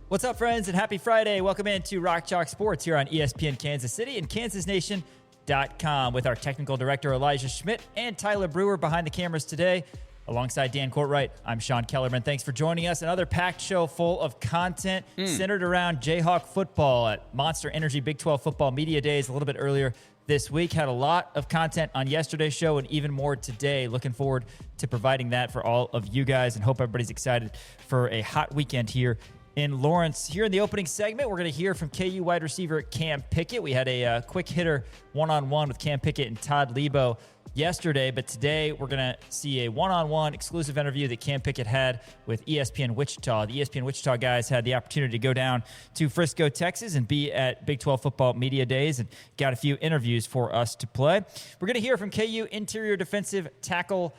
What's up, friends, and happy Friday. Welcome into Rock Chalk Sports here on ESPN Kansas City and KansasNation.com with our technical director, Elijah Schmidt, and Tyler Brewer behind the cameras today. Alongside Dan Courtwright, I'm Sean Kellerman. Thanks for joining us. Another packed show full of content centered around Jayhawk football at Monster Energy Big 12 Football Media Days a little bit earlier this week. Had a lot of content on yesterday's show and even more today. Looking forward to providing that for all of you guys and hope everybody's excited for a hot weekend here in Lawrence. Here in the opening segment, we're going to hear from KU wide receiver Cam Pickett. We had a quick hitter one-on-one with Cam Pickett and Todd Lebo yesterday, but today we're going to see a one-on-one exclusive interview that Cam Pickett had with ESPN Wichita. The ESPN Wichita guys had the opportunity to go down to Frisco, Texas and be at Big 12 Football Media Days and got a few interviews for us to play. We're going to hear from KU interior defensive tackle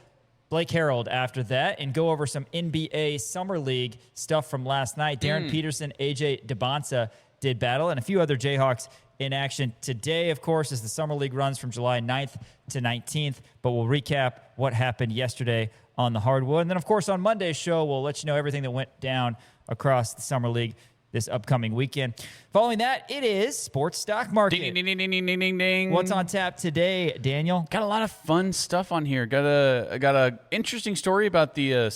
Blake Herold after that and go over some NBA Summer League stuff from last night. Darren Peterson, AJ DeBonsa did battle, and a few other Jayhawks in action today, of course, as the Summer League runs from July 9th to 19th. But we'll recap what happened yesterday on the hardwood. And then, of course, on Monday's show, we'll let you know everything that went down across the Summer League this upcoming weekend. Following that, it is Sports Stock Market. Ding, ding, ding, ding, ding, ding, ding. What's on tap today, Daniel? Got a lot of fun stuff on here. Got a interesting story about the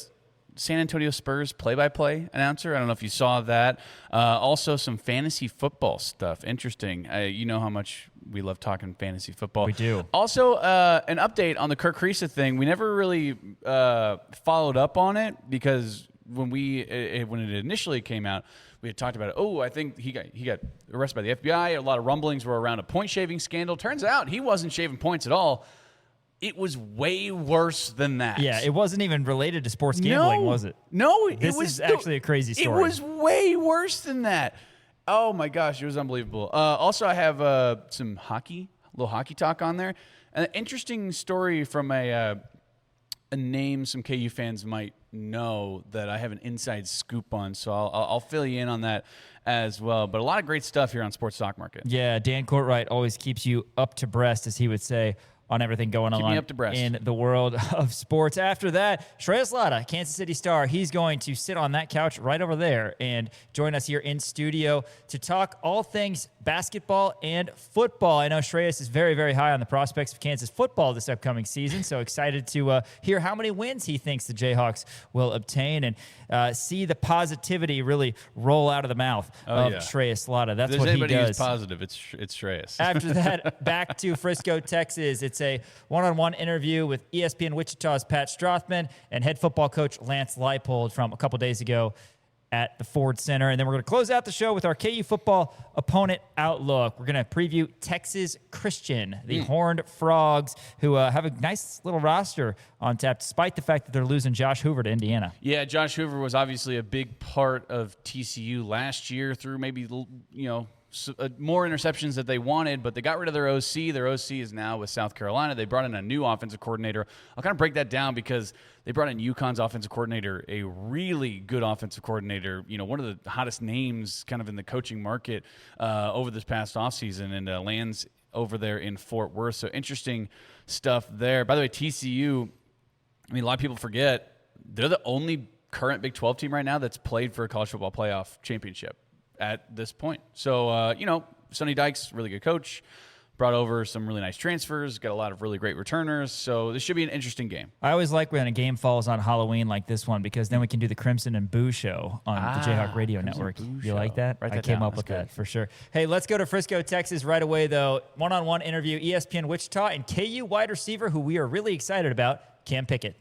San Antonio Spurs play-by-play announcer. I don't know if you saw that. Also, some fantasy football stuff. Interesting. You know how much we love talking fantasy football. We do. Also, an update on the Kirk Kriisa thing. We never really followed up on it because when it initially came out, we had talked about it. Oh, I think he got arrested by the FBI. A lot of rumblings were around a point-shaving scandal. Turns out he wasn't shaving points at all. It was way worse than that. Yeah, it wasn't even related to sports gambling, was it? No, This is actually a crazy story. It was way worse than that. Oh, my gosh, it was unbelievable. Also, I have some little hockey talk on there. An interesting story from a name some KU fans might know that I have an inside scoop on, so I'll fill you in on that as well. But a lot of great stuff here on Sports Stock Market. Yeah, Dan Courtwright always keeps you up to breast, as he would say, on everything going on in the world of sports. After that, Shreyas Laddha, Kansas City Star, he's going to sit on that couch right over there and join us here in studio to talk all things basketball and football. I know Shreyas is very, very high on the prospects of Kansas football this upcoming season, so excited to hear how many wins he thinks the Jayhawks will obtain and see the positivity really roll out of the mouth of Shreyas Laddha. That's what he does. If there's anybody who's positive, it's Shreyas. After that, back to Frisco, Texas. It's a one-on-one interview with ESPN Wichita's Pat Strothman and head football coach Lance Leipold from a couple days ago at the Ford Center. And then we're going to close out the show with our KU football opponent outlook. We're going to preview Texas Christian, the Horned Frogs, who have a nice little roster on tap, despite the fact that they're losing Josh Hoover to Indiana. Yeah, Josh Hoover was obviously a big part of TCU last year through maybe, more interceptions that they wanted, but they got rid of their OC. Their OC is now with South Carolina. They brought in a new offensive coordinator. I'll kind of break that down because they brought in UConn's offensive coordinator, a really good offensive coordinator, one of the hottest names kind of in the coaching market over this past offseason, and lands over there in Fort Worth. So interesting stuff there. By the way, TCU, a lot of people forget, they're the only current Big 12 team right now that's played for a college football playoff championship at this point. So, Sonny Dykes, really good coach, brought over some really nice transfers, got a lot of really great returners. So this should be an interesting game. I always like when a game falls on Halloween like this one because then we can do the Crimson and Boo show on the Jayhawk Radio Network. You like that? I came up with that for sure. Hey, let's go to Frisco, Texas right away, though. One-on-one interview, ESPN Wichita and KU wide receiver who we are really excited about, Cam Pickett.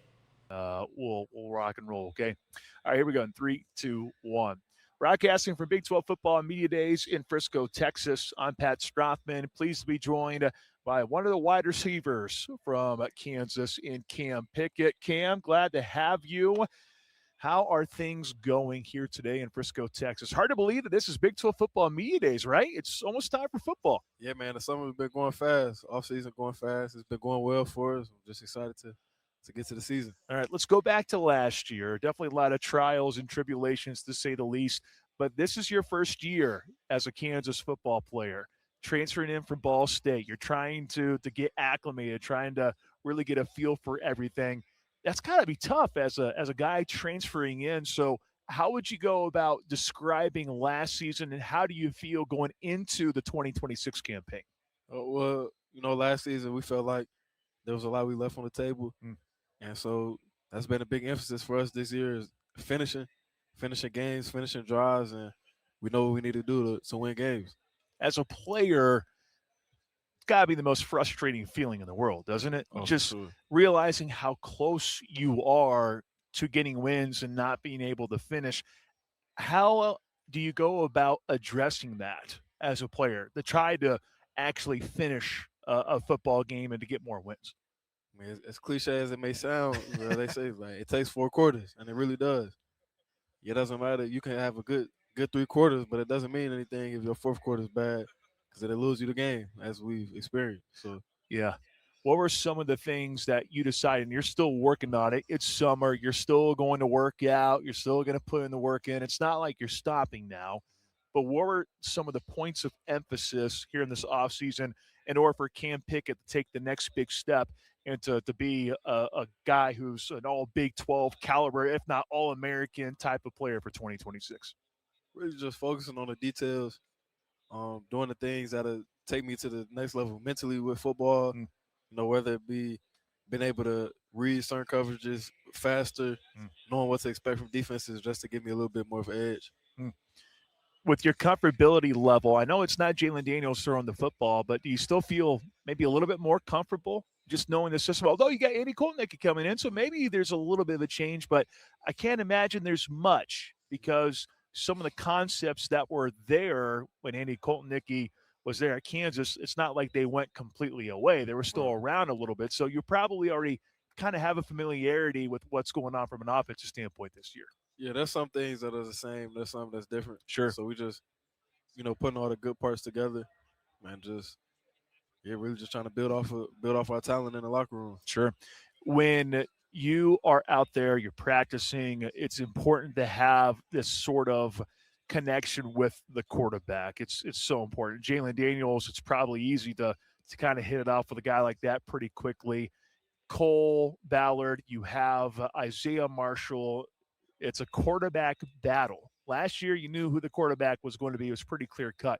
We'll rock and roll, okay? All right, here we go in 3, 2, 1. Broadcasting from Big 12 Football Media Days in Frisco, Texas. I'm Pat Strothman. Pleased to be joined by one of the wide receivers from Kansas in Cam Pickett. Cam, glad to have you. How are things going here today in Frisco, Texas? Hard to believe that this is Big 12 Football Media Days, right? It's almost time for football. Yeah, man, the summer's been going fast. Off-season going fast. It's been going well for us. I'm just excited to get to the season. All right, let's go back to last year. Definitely a lot of trials and tribulations, to say the least. But this is your first year as a Kansas football player, transferring in from Ball State. You're trying to get acclimated, trying to really get a feel for everything. That's got to be tough as a guy transferring in. So How would you go about describing last season, and how do you feel going into the 2026 campaign? Well, last season we felt like there was a lot we left on the table, Mm. and so that's been a big emphasis for us this year is finishing games, finishing drives, and we know what we need to do to win games. As a player, it's got to be the most frustrating feeling in the world, doesn't it? Oh, for Just sure. realizing how close you are to getting wins and not being able to finish. How do you go about addressing that as a player to try to actually finish a football game and to get more wins? I mean, as cliche as it may sound, they say like it takes 4 quarters, and it really does. It doesn't matter. You can have a good 3 quarters, but it doesn't mean anything if your fourth quarter is bad because it'll lose you the game, as we've experienced. So Yeah. What were some of the things that you decided, and you're still working on it? It's summer. You're still going to work out. You're still going to put in the work in. It's not like you're stopping now. But what were some of the points of emphasis here in this offseason in order for Cam Pickett to take the next big step and to be a guy who's an all Big 12 caliber, if not all American type of player for 2026? really just focusing on the details, doing the things that'll take me to the next level mentally with football. Mm. Whether it be being able to read certain coverages faster, knowing what to expect from defenses just to give me a little bit more of an edge. With your comfortability level, I know it's not Jalen Daniels throwing the football, but do you still feel maybe a little bit more comfortable just knowing the system? Although you got Andy Koltnicki coming in, so maybe there's a little bit of a change, but I can't imagine there's much because some of the concepts that were there when Andy Koltnicki was there at Kansas, it's not like they went completely away. They were still around a little bit, so you probably already kind of have a familiarity with what's going on from an offensive standpoint this year. Yeah, there's some things that are the same. There's some that's different. Sure. So we just, putting all the good parts together, and really just trying to build off our talent in the locker room. Sure. When you are out there, you're practicing, it's important to have this sort of connection with the quarterback. It's so important. Jalen Daniels, it's probably easy to kind of hit it off with a guy like that pretty quickly. Cole Ballard, you have Isaiah Marshall. It's a quarterback battle. Last year, you knew who the quarterback was going to be. It was pretty clear cut.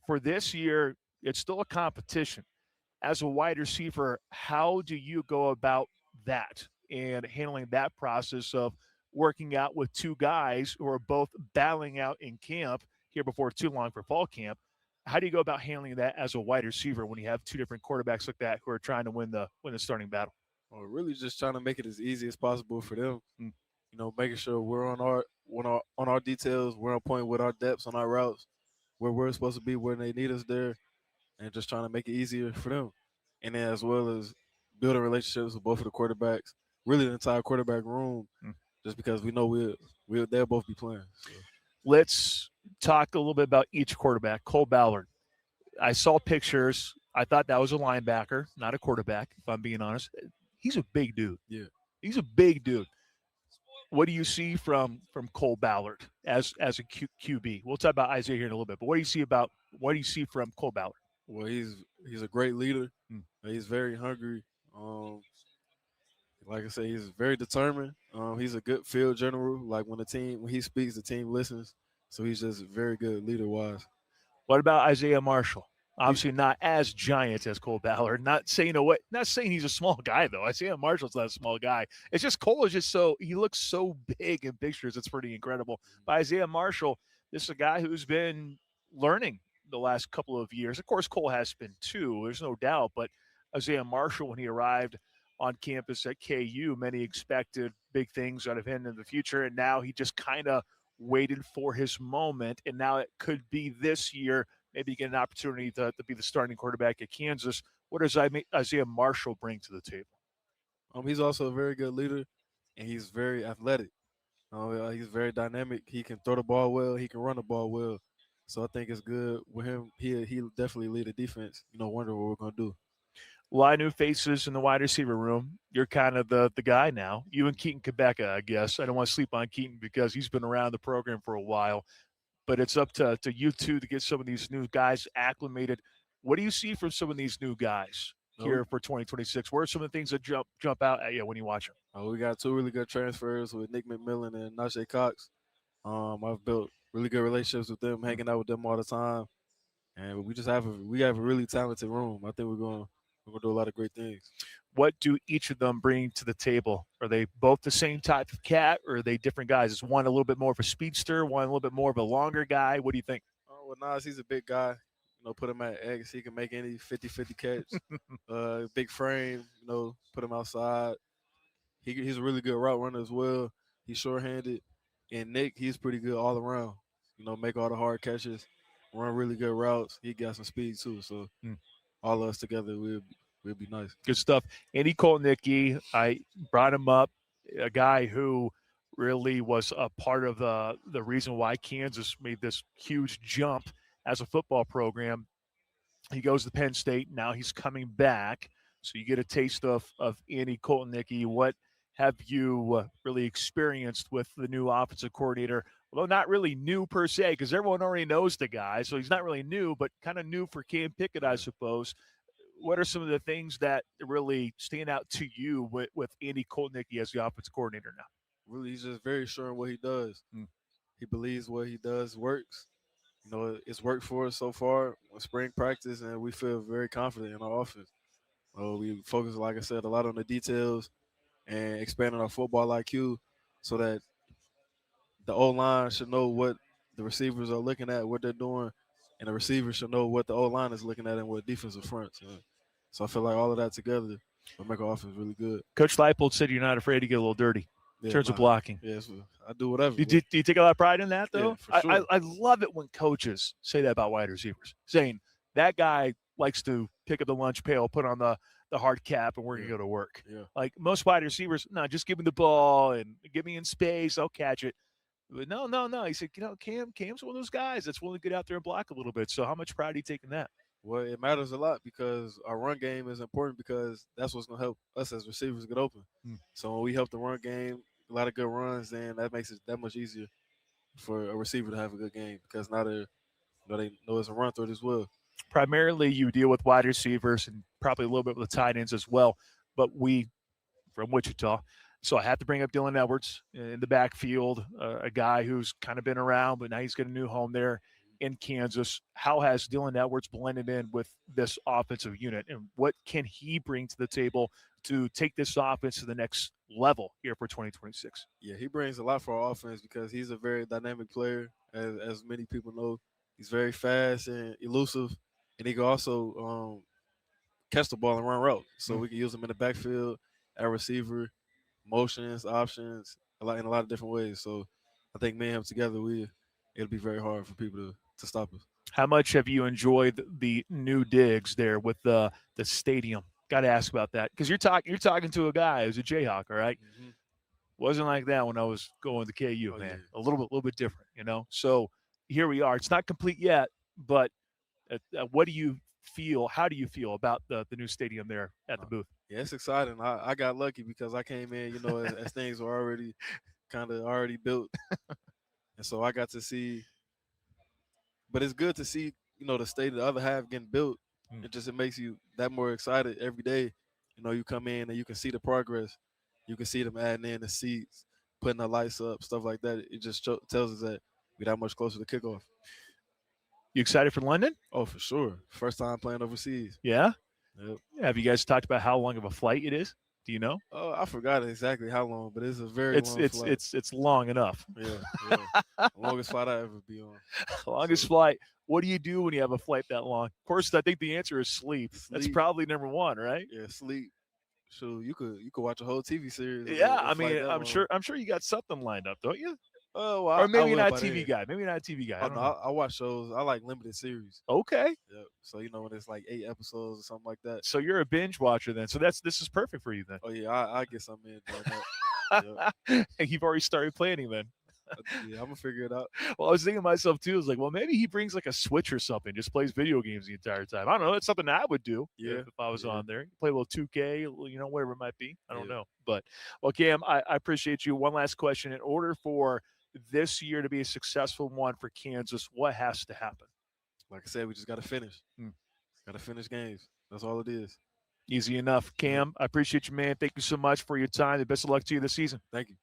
For this year, it's still a competition. As a wide receiver, how do you go about that and handling that process of working out with two guys who are both battling out in camp here before too long for fall camp? How do you go about handling that as a wide receiver when you have two different quarterbacks like that who are trying to win the starting battle? Or really just trying to make it as easy as possible for them. Making sure we're on our details, we're on point with our depths on our routes, where we're supposed to be when they need us there, and just trying to make it easier for them. And then as well as building relationships with both of the quarterbacks, really the entire quarterback room, just because we know they'll both be playing. So. Let's talk a little bit about each quarterback. Cole Ballard. I saw pictures. I thought that was a linebacker, not a quarterback, if I'm being honest. He's a big dude. Yeah. He's a big dude. What do you see from Cole Ballard as a QB? We'll talk about Isaiah here in a little bit, but what do you see from Cole Ballard? Well, he's a great leader. He's very hungry. Like I say, he's very determined. He's a good field general. Like when he speaks, the team listens. So he's just very good leader wise. What about Isaiah Marshall? Obviously not as giant as Cole Ballard. Not saying he's a small guy, though. Isaiah Marshall's not a small guy. It's just Cole is just he looks so big in pictures. It's pretty incredible. But Isaiah Marshall, this is a guy who's been learning the last couple of years. Of course, Cole has been too. There's no doubt. But Isaiah Marshall, when he arrived on campus at KU, many expected big things out of him in the future. And now he just kind of waited for his moment. And now it could be this year. Maybe get an opportunity to be the starting quarterback at Kansas. What does Isaiah Marshall bring to the table? He's also a very good leader, and he's very athletic. He's very dynamic. He can throw the ball well. He can run the ball well. So I think it's good with him. He'll definitely lead the defense, wondering what we're going to do. A lot of new faces in the wide receiver room. You're kind of the guy now. You and Keaton Quebeca, I guess. I don't want to sleep on Keaton because he's been around the program for a while. But it's up to you two to get some of these new guys acclimated. What do you see from some of these new guys here for 2026? What are some of the things that jump out at you when you watch them? We got two really good transfers with Nick McMillan and Najee Cox. I've built really good relationships with them, hanging out with them all the time, and we have a really talented room. I think we're gonna do a lot of great things. What do each of them bring to the table? Are they both the same type of cat, or are they different guys? Is one a little bit more of a speedster, one a little bit more of a longer guy? What do you think? Oh, well, Nas, he's a big guy. Put him at X, he can make any 50-50 catch. Big frame, put him outside. He's a really good route runner as well. He's short-handed. And Nick, he's pretty good all around. Make all the hard catches, run really good routes. He got some speed too. So all of us together, we'll be nice. Good stuff. Andy Kolnicki, I brought him up, a guy who really was a part of the reason why Kansas made this huge jump as a football program. He goes to Penn State. Now he's coming back. So you get a taste of Andy Kolnicki. What have you really experienced with the new offensive coordinator? Although not really new per se, because everyone already knows the guy. So he's not really new, but kind of new for Cam Pickett, I suppose. What are some of the things that really stand out to you with Andy Kolnicki as the offensive coordinator now? Really, he's just very sure in what he does. He believes what he does works. It's worked for us so far with spring practice, and we feel very confident in our offense. We focus, like I said, a lot on the details and expanding our football IQ so that the O-line should know what the receivers are looking at, what they're doing, and the receivers should know what the O-line is looking at and what defensive fronts. So I feel like all of that together will make our offense really good. Coach Leipold said you're not afraid to get a little dirty in terms of blocking. Yes, I do whatever. Do you take a lot of pride in that, though? Yeah, for sure. I love it when coaches say that about wide receivers, saying that guy likes to pick up the lunch pail, put on the hard cap, and we're going to go to work. Yeah. Like most wide receivers, no, just give me the ball and get me in space. I'll catch it. But no. He said, Cam's one of those guys that's willing to get out there and block a little bit. So how much pride are you taking that? Well, it matters a lot because our run game is important because that's what's going to help us as receivers get open. So when we help the run game, a lot of good runs, then that makes it that much easier for a receiver to have a good game because now they know it's a run threat as well. Primarily, you deal with wide receivers and probably a little bit with the tight ends as well. But we, from Wichita, so I have to bring up Dylan Edwards in the backfield, a guy who's kind of been around, but now he's got a new home there in Kansas. How has Dylan Edwards blended in with this offensive unit, and what can he bring to the table to take this offense to the next level here for 2026? Yeah, he brings a lot for our offense because he's a very dynamic player, as many people know. He's very fast and elusive, and he can also catch the ball and run route. So we can use him in the backfield, at receiver, motions, options, in a lot of different ways. So I think me and him together, it'll be very hard for people to stop us. How much have you enjoyed the new digs there with the stadium? Got to ask about that because you're talking to a guy who's a Jayhawk, all right? Wasn't like that when I was going to KU, man. Yeah. A little bit different, So here we are. It's not complete yet, but what do you feel? How do you feel about the new stadium there at the booth? Yeah, it's exciting. I got lucky because I came in, as things were already built, and so I got to see. But it's good to see, the state of the other half getting built. It makes you that more excited every day. You come in and you can see the progress. You can see them adding in the seats, putting the lights up, stuff like that. It just tells us that we're that much closer to kickoff. You excited for London? Oh, for sure. First time playing overseas. Yeah? Yep. Have you guys talked about how long of a flight it is? Do you know? Oh, I forgot exactly how long, but it's a very long flight. It's long enough. Yeah. Longest flight I ever be on. Longest flight. What do you do when you have a flight that long? Of course, I think the answer is sleep. That's probably number one, right? Yeah, sleep. So you could watch a whole TV series. Yeah, I mean, I'm sure you got something lined up, don't you? Oh, well, or maybe not a TV guy. Maybe not a TV guy. I watch shows. I like limited series. Okay. Yeah. So when it's like 8 episodes or something like that. So you're a binge watcher then. So this is perfect for you then. Oh yeah, I get something in doing that. Yep. You've already started planning then. Yeah, I'm gonna figure it out. Well, I was thinking to myself too. I was like, well, maybe he brings like a Switch or something, just plays video games the entire time. I don't know. It's something I would do. Yeah. If I was on there, play a little 2K, whatever it might be. I don't know. But well, Cam, I appreciate you. One last question: in order for this year to be a successful one for Kansas, what has to happen? Like I said, we just got to finish. Got to finish games. That's all it is. Easy enough. Cam, I appreciate you, man. Thank you so much for your time. The best of luck to you this season. Thank you.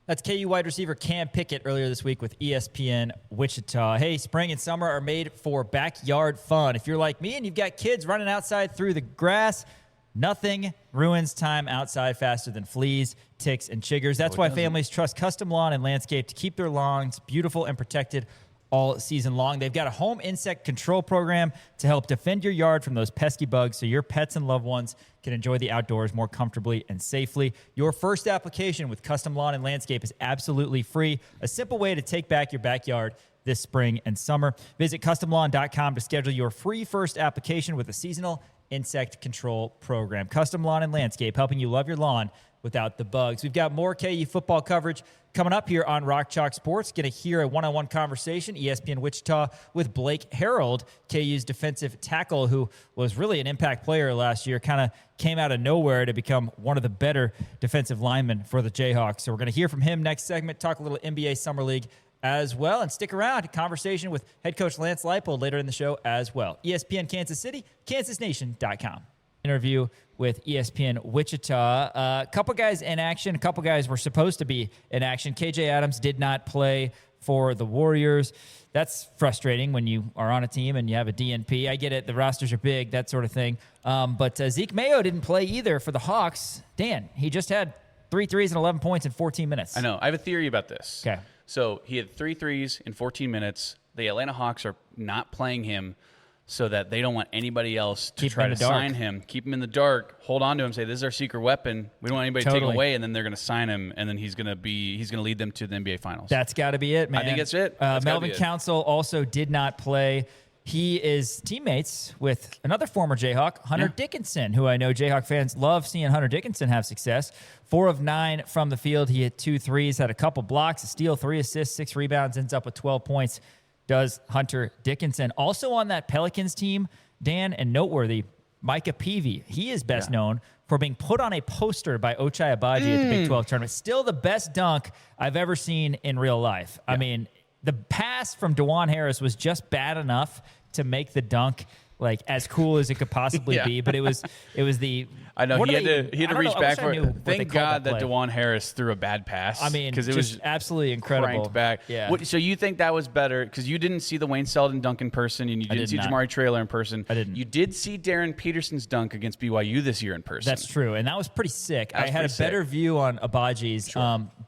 That's KU wide receiver Cam Pickett earlier this week with ESPN Wichita. Hey, spring and summer are made for backyard fun. If you're like me and you've got kids running outside through the grass, nothing ruins time outside faster than fleas, ticks, and chiggers. That's why families trust Custom Lawn and Landscape to keep their lawns beautiful and protected all season long. They've got a home insect control program to help defend your yard from those pesky bugs so your pets and loved ones can enjoy the outdoors more comfortably and safely. Your first application with Custom Lawn and Landscape is absolutely free. A simple way to take back your backyard this spring and summer. Visit CustomLawn.com to schedule your free first application with a seasonal insect control program. Custom Lawn and Landscape, helping you love your lawn without the bugs. We've got more KU football coverage coming up here on Rock Chalk Sports. Going to hear a one-on-one conversation, ESPN Wichita, with Blake Herold, KU's defensive tackle, who was really an impact player last year, kind of came out of nowhere to become one of the better defensive linemen for the Jayhawks. So we're going to hear from him next segment, talk a little NBA Summer League as well, and stick around. A conversation with head coach Lance Leipold later in the show as well. ESPN Kansas City, KansasNation.com. Interview with ESPN Wichita. A couple guys in action. A couple guys were supposed to be in action. KJ Adams did not play for the Warriors. That's frustrating when you are on a team and you have a DNP. I get it. The rosters are big, that sort of thing. But Zeke Mayo didn't play either for the Hawks. Dan, he just had 3 threes and 11 points in 14 minutes. I know. I have a theory about this. Okay. So he had 3 threes in 14 minutes. The Atlanta Hawks are not playing him so that they don't want anybody else to try to sign him. Keep him in the dark. Hold on to him. Say, this is our secret weapon. We don't want anybody to take him away, and then they're going to sign him, and then he's going to lead them to the NBA Finals. That's got to be it, man. I think that's it. Melvin Council also did not play. He is teammates with another former Jayhawk, Hunter Dickinson, who I know Jayhawk fans love seeing Hunter Dickinson have success. 4 of 9 from the field. He hit 2 threes, had a couple blocks, a steal, 3 assists, 6 rebounds, ends up with 12 points. Does Hunter Dickinson. Also on that Pelicans team, Dan, and noteworthy, Micah Peavy. He is best known for being put on a poster by Ochai Agbaji at the Big 12 tournament. Still the best dunk I've ever seen in real life. Yeah. I mean, the pass from DeJuan Harris was just bad enough to make the dunk like as cool as it could possibly be, but it was the. I know he had to reach back for it. Thank God that DeJuan Harris threw a bad pass. I mean, because it was absolutely incredible. Cranked back. Yeah. So you think that was better because you didn't see the Wayne Selden dunk in person, and you didn't see Jamari Traylor in person. I didn't. You did see Darren Peterson's dunk against BYU this year in person. That's true, and that was pretty sick. I had a better view on Abaji's,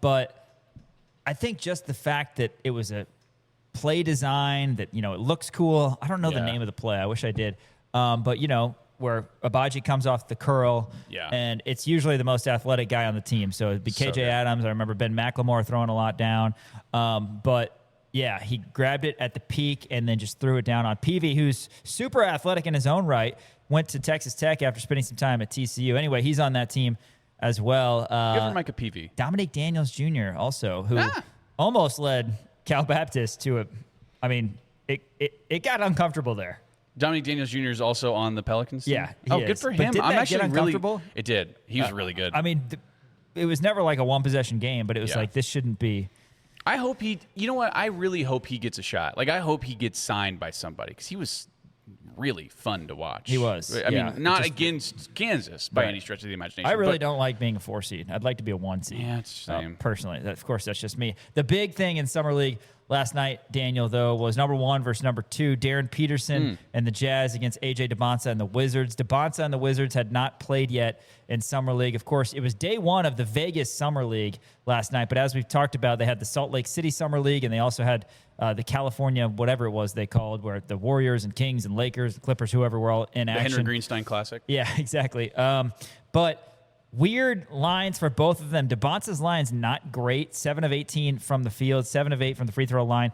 but I think just the fact that it was a play design that, it looks cool. I don't know the name of the play. I wish I did. But, where Agbaji comes off the curl, and it's usually the most athletic guy on the team. So it'd be KJ Adams. I remember Ben McLemore throwing a lot down. But, yeah, he grabbed it at the peak and then just threw it down on Peavy, who's super athletic in his own right, went to Texas Tech after spending some time at TCU. Anyway, he's on that team as well. Good for Micah Peavy. Dominique Daniels Jr. also, who almost led Cal Baptist to a – I mean, it got uncomfortable there. Dominique Daniels Jr. is also on the Pelicans team? Yeah, good for him. But I'm actually get uncomfortable? It did. He was really good. I mean, it was never like a one-possession game, but it was like this shouldn't be. I hope he – you know what? I really hope he gets a shot. Like, I hope he gets signed by somebody because he was really fun to watch. He was. I mean, not against Kansas by any stretch of the imagination. I really don't like being a 4 seed. I'd like to be a 1 seed. Yeah, it's the same. Personally. Of course, that's just me. The big thing in Summer League last night, Daniel, though, was number 1 versus number 2. Darren Peterson and the Jazz against A.J. Debonsa and the Wizards. Debonsa and the Wizards had not played yet in Summer League. Of course, it was day 1 of the Vegas Summer League last night. But as we've talked about, they had the Salt Lake City Summer League, and they also had the California, whatever it was they called, where the Warriors and Kings and Lakers, Clippers, whoever were all in action. The Henry Greenstein Classic. Yeah, exactly. But weird lines for both of them. Debonsa's line's not great. 7 of 18 from the field, 7 of 8 from the free throw line.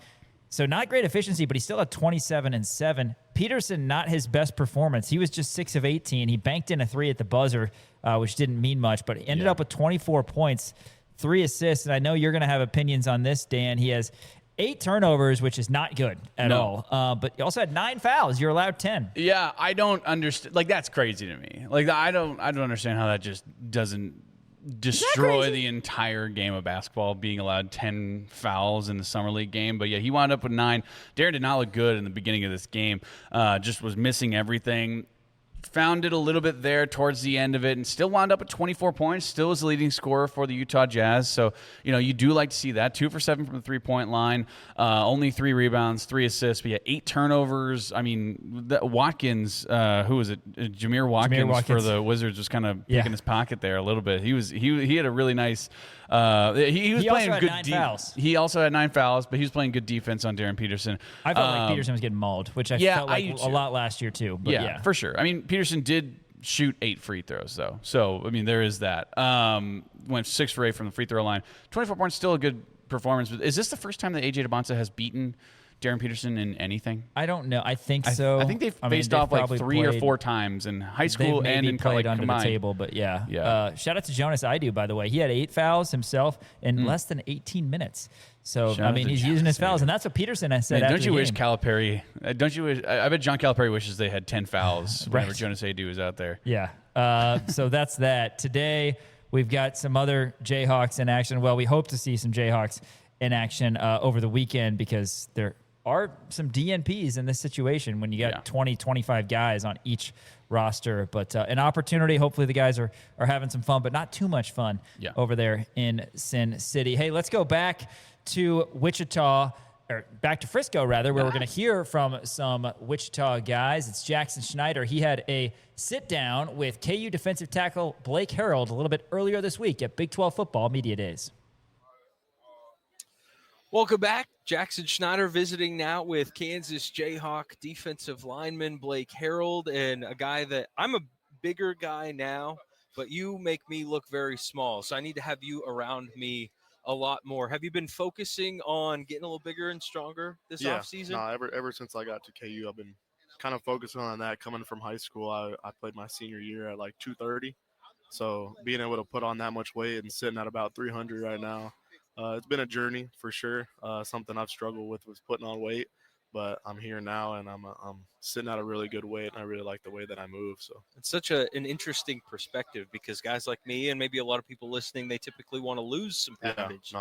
So not great efficiency, but he still had 27 and 7. Peterson, not his best performance. He was just 6 of 18. He banked in a 3 at the buzzer, which didn't mean much, but he ended up with 24 points, 3 assists. And I know you're going to have opinions on this, Dan. He has 8 turnovers, which is not good at all. But he also had 9 fouls. You're allowed 10. Yeah, I don't understand. Like, that's crazy to me. Like, I don't understand how that just doesn't destroy the entire game of basketball, being allowed 10 fouls in the Summer League game. But, yeah, he wound up with 9. Darren did not look good in the beginning of this game. Just was missing everything. found it a little bit there towards the end of it and still wound up at 24 points, still is the leading scorer for the Utah Jazz. So, you do like to see that. 2 for 7 from the three-point line, only 3 rebounds, 3 assists, but 8 turnovers. I mean, Watkins, who was it? Jameer Watkins for the Wizards was kind of picking his pocket there a little bit. He had a really nice he was playing good defense. He also had 9 fouls, but he was playing good defense on Darren Peterson. I felt like Peterson was getting mauled, which I felt like a lot last year too. But yeah, for sure. I mean, Peterson did shoot 8 free throws, though. So, I mean, there is that. Went 6 for 8 from the free throw line. 24 points, still a good performance. But is this the first time that A.J. DeBonsa has beaten Darren Peterson in anything? I don't know. I think so. I think they've faced off like 3 or 4 times in high school and in played under combined. the table, but yeah. Shout out to Jonas Idu, by the way. He had 8 fouls himself in less than 18 minutes. So he's using his fouls, and that's what Peterson has said. Don't you wish Calipari? Don't you wish? I bet John Calipari wishes they had 10 fouls whenever Jonas Idu was out there. Yeah. So that's that. Today we've got some other Jayhawks in action. Well, we hope to see some Jayhawks in action over the weekend because there are some DNPs in this situation when you got 20, 25 guys on each roster. But an opportunity. Hopefully the guys are having some fun, but not too much fun over there in Sin City. Hey, let's go back to Wichita, or back to Frisco, rather, where we're going to hear from some Wichita guys. It's Jackson Schneider. He had a sit-down with KU defensive tackle Blake Herold a little bit earlier this week at Big 12 Football Media Days. Welcome back. Jackson Schneider visiting now with Kansas Jayhawk defensive lineman Blake Herold, and a guy that I'm a bigger guy now, but you make me look very small, so I need to have you around me a lot more. Have you been focusing on getting a little bigger and stronger this offseason? No, ever since I got to KU, I've been kind of focusing on that. Coming from high school, I played my senior year at like 230, so being able to put on that much weight and sitting at about 300 right now, it's been a journey for sure. Something I've struggled with was putting on weight, but I'm here now and I'm sitting at a really good weight, and I really like the way that I move. So it's such an interesting perspective because guys like me and maybe a lot of people listening, they typically want to lose some poundage.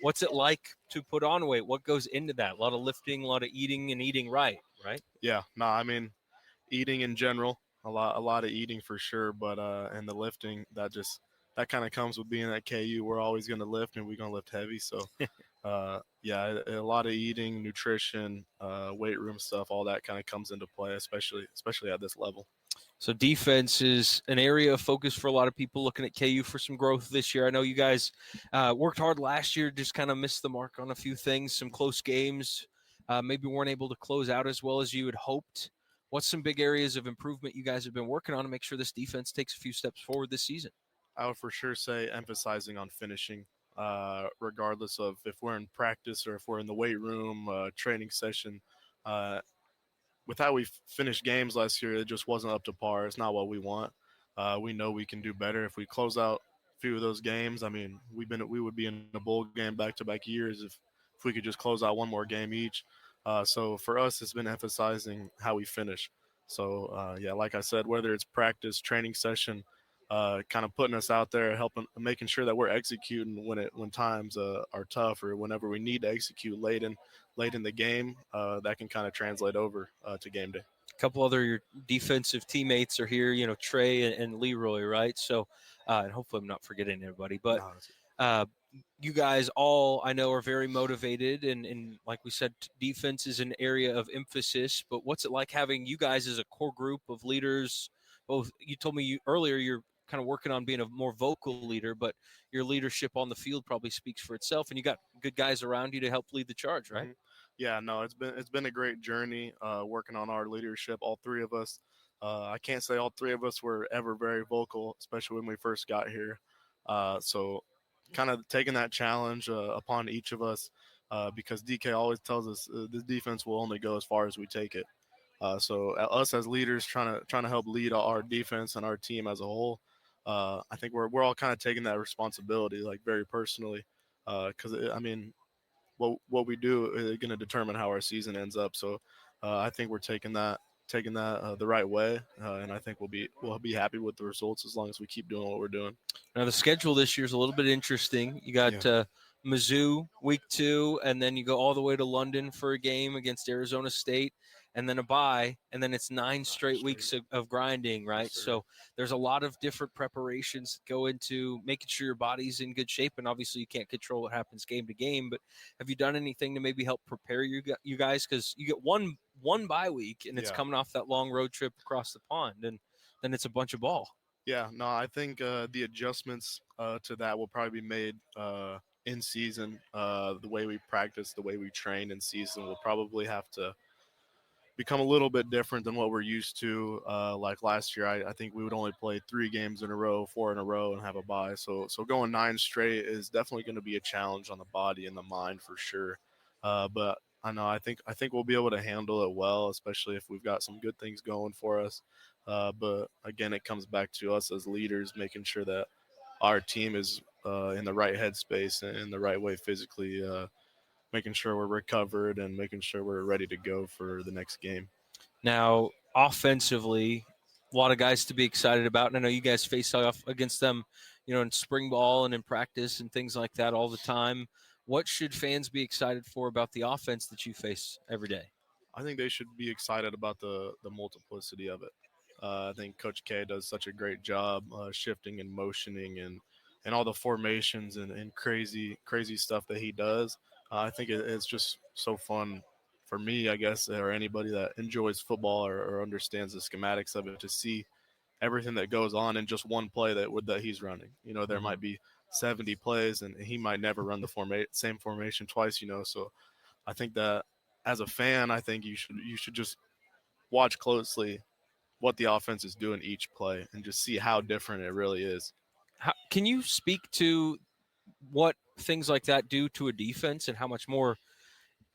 What's it like to put on weight? What goes into that? A lot of lifting, a lot of eating, and eating right? Yeah, I mean, eating in general, a lot of eating for sure, but and the lifting, that kind of comes with being at KU. We're always going to lift, and we're going to lift heavy. So, a lot of eating, nutrition, weight room stuff, all that kind of comes into play, especially at this level. So defense is an area of focus for a lot of people looking at KU for some growth this year. I know you guys worked hard last year, just kind of missed the mark on a few things, some close games, maybe weren't able to close out as well as you had hoped. What's some big areas of improvement you guys have been working on to make sure this defense takes a few steps forward this season? I would for sure say emphasizing on finishing, regardless of if we're in practice or if we're in the weight room, training session. With how we finished games last year, it just wasn't up to par. It's not what we want. We know we can do better if we close out a few of those games. I mean, we would be in a bowl game back-to-back years if we could just close out one more game each. So for us, it's been emphasizing how we finish. So, like I said, whether it's practice, training session, kind of putting us out there, making sure that we're executing when times are tough or whenever we need to execute late in the game, that can kind of translate over to game day. A couple other your defensive teammates are here, Trey and Leroy, right? So, and hopefully I'm not forgetting anybody, but you guys all, I know, are very motivated, and like we said, defense is an area of emphasis, but what's it like having you guys as a core group of leaders? Both, you told me earlier you're kind of working on being a more vocal leader, but your leadership on the field probably speaks for itself, and you got good guys around you to help lead the charge, right? Yeah, no, it's been a great journey working on our leadership, all three of us. I can't say all three of us were ever very vocal, especially when we first got here. So kind of taking that challenge upon each of us, because DK always tells us this defense will only go as far as we take it. So us as leaders trying to help lead our defense and our team as a whole, I think we're all kind of taking that responsibility, like, very personally, because I mean, what we do is going to determine how our season ends up. So I think we're taking that the right way, and I think we'll be happy with the results as long as we keep doing what we're doing. Now the schedule this year is a little bit interesting. You got Mizzou week 2, and then you go all the way to London for a game against Arizona State, and then a bye, and then it's 9 straight weeks of grinding, right? Yes, sir. So there's a lot of different preparations that go into making sure your body's in good shape, and obviously you can't control what happens game to game, but have you done anything to maybe help prepare you guys? Because you get one bye week, and it's coming off that long road trip across the pond, and then it's a bunch of ball. Yeah, no, I think the adjustments to that will probably be made in season. The way we practice, the way we train in season will probably have to become a little bit different than what we're used to. Like last year, I think we would only play 3 games in a row, 4 in a row, and have a bye. So going 9 straight is definitely going to be a challenge on the body and the mind for sure. But I know I think we'll be able to handle it well, especially if we've got some good things going for us. But again, it comes back to us as leaders, making sure that our team is in the right headspace and in the right way physically, making sure we're recovered and making sure we're ready to go for the next game. Now, offensively, a lot of guys to be excited about, and I know you guys face off against them, in spring ball and in practice and things like that all the time. What should fans be excited for about the offense that you face every day? I think they should be excited about the multiplicity of it. I think Coach K does such a great job shifting and motioning and all the formations and crazy stuff that he does. I think it's just so fun for me, I guess, or anybody that enjoys football or understands the schematics of it to see everything that goes on in just one play that he's running. There might be 70 plays, and he might never run the same formation twice. So I think that as a fan, I think you should just watch closely what the offense is doing each play and just see how different it really is. Can you speak to what things like that do to a defense and how much more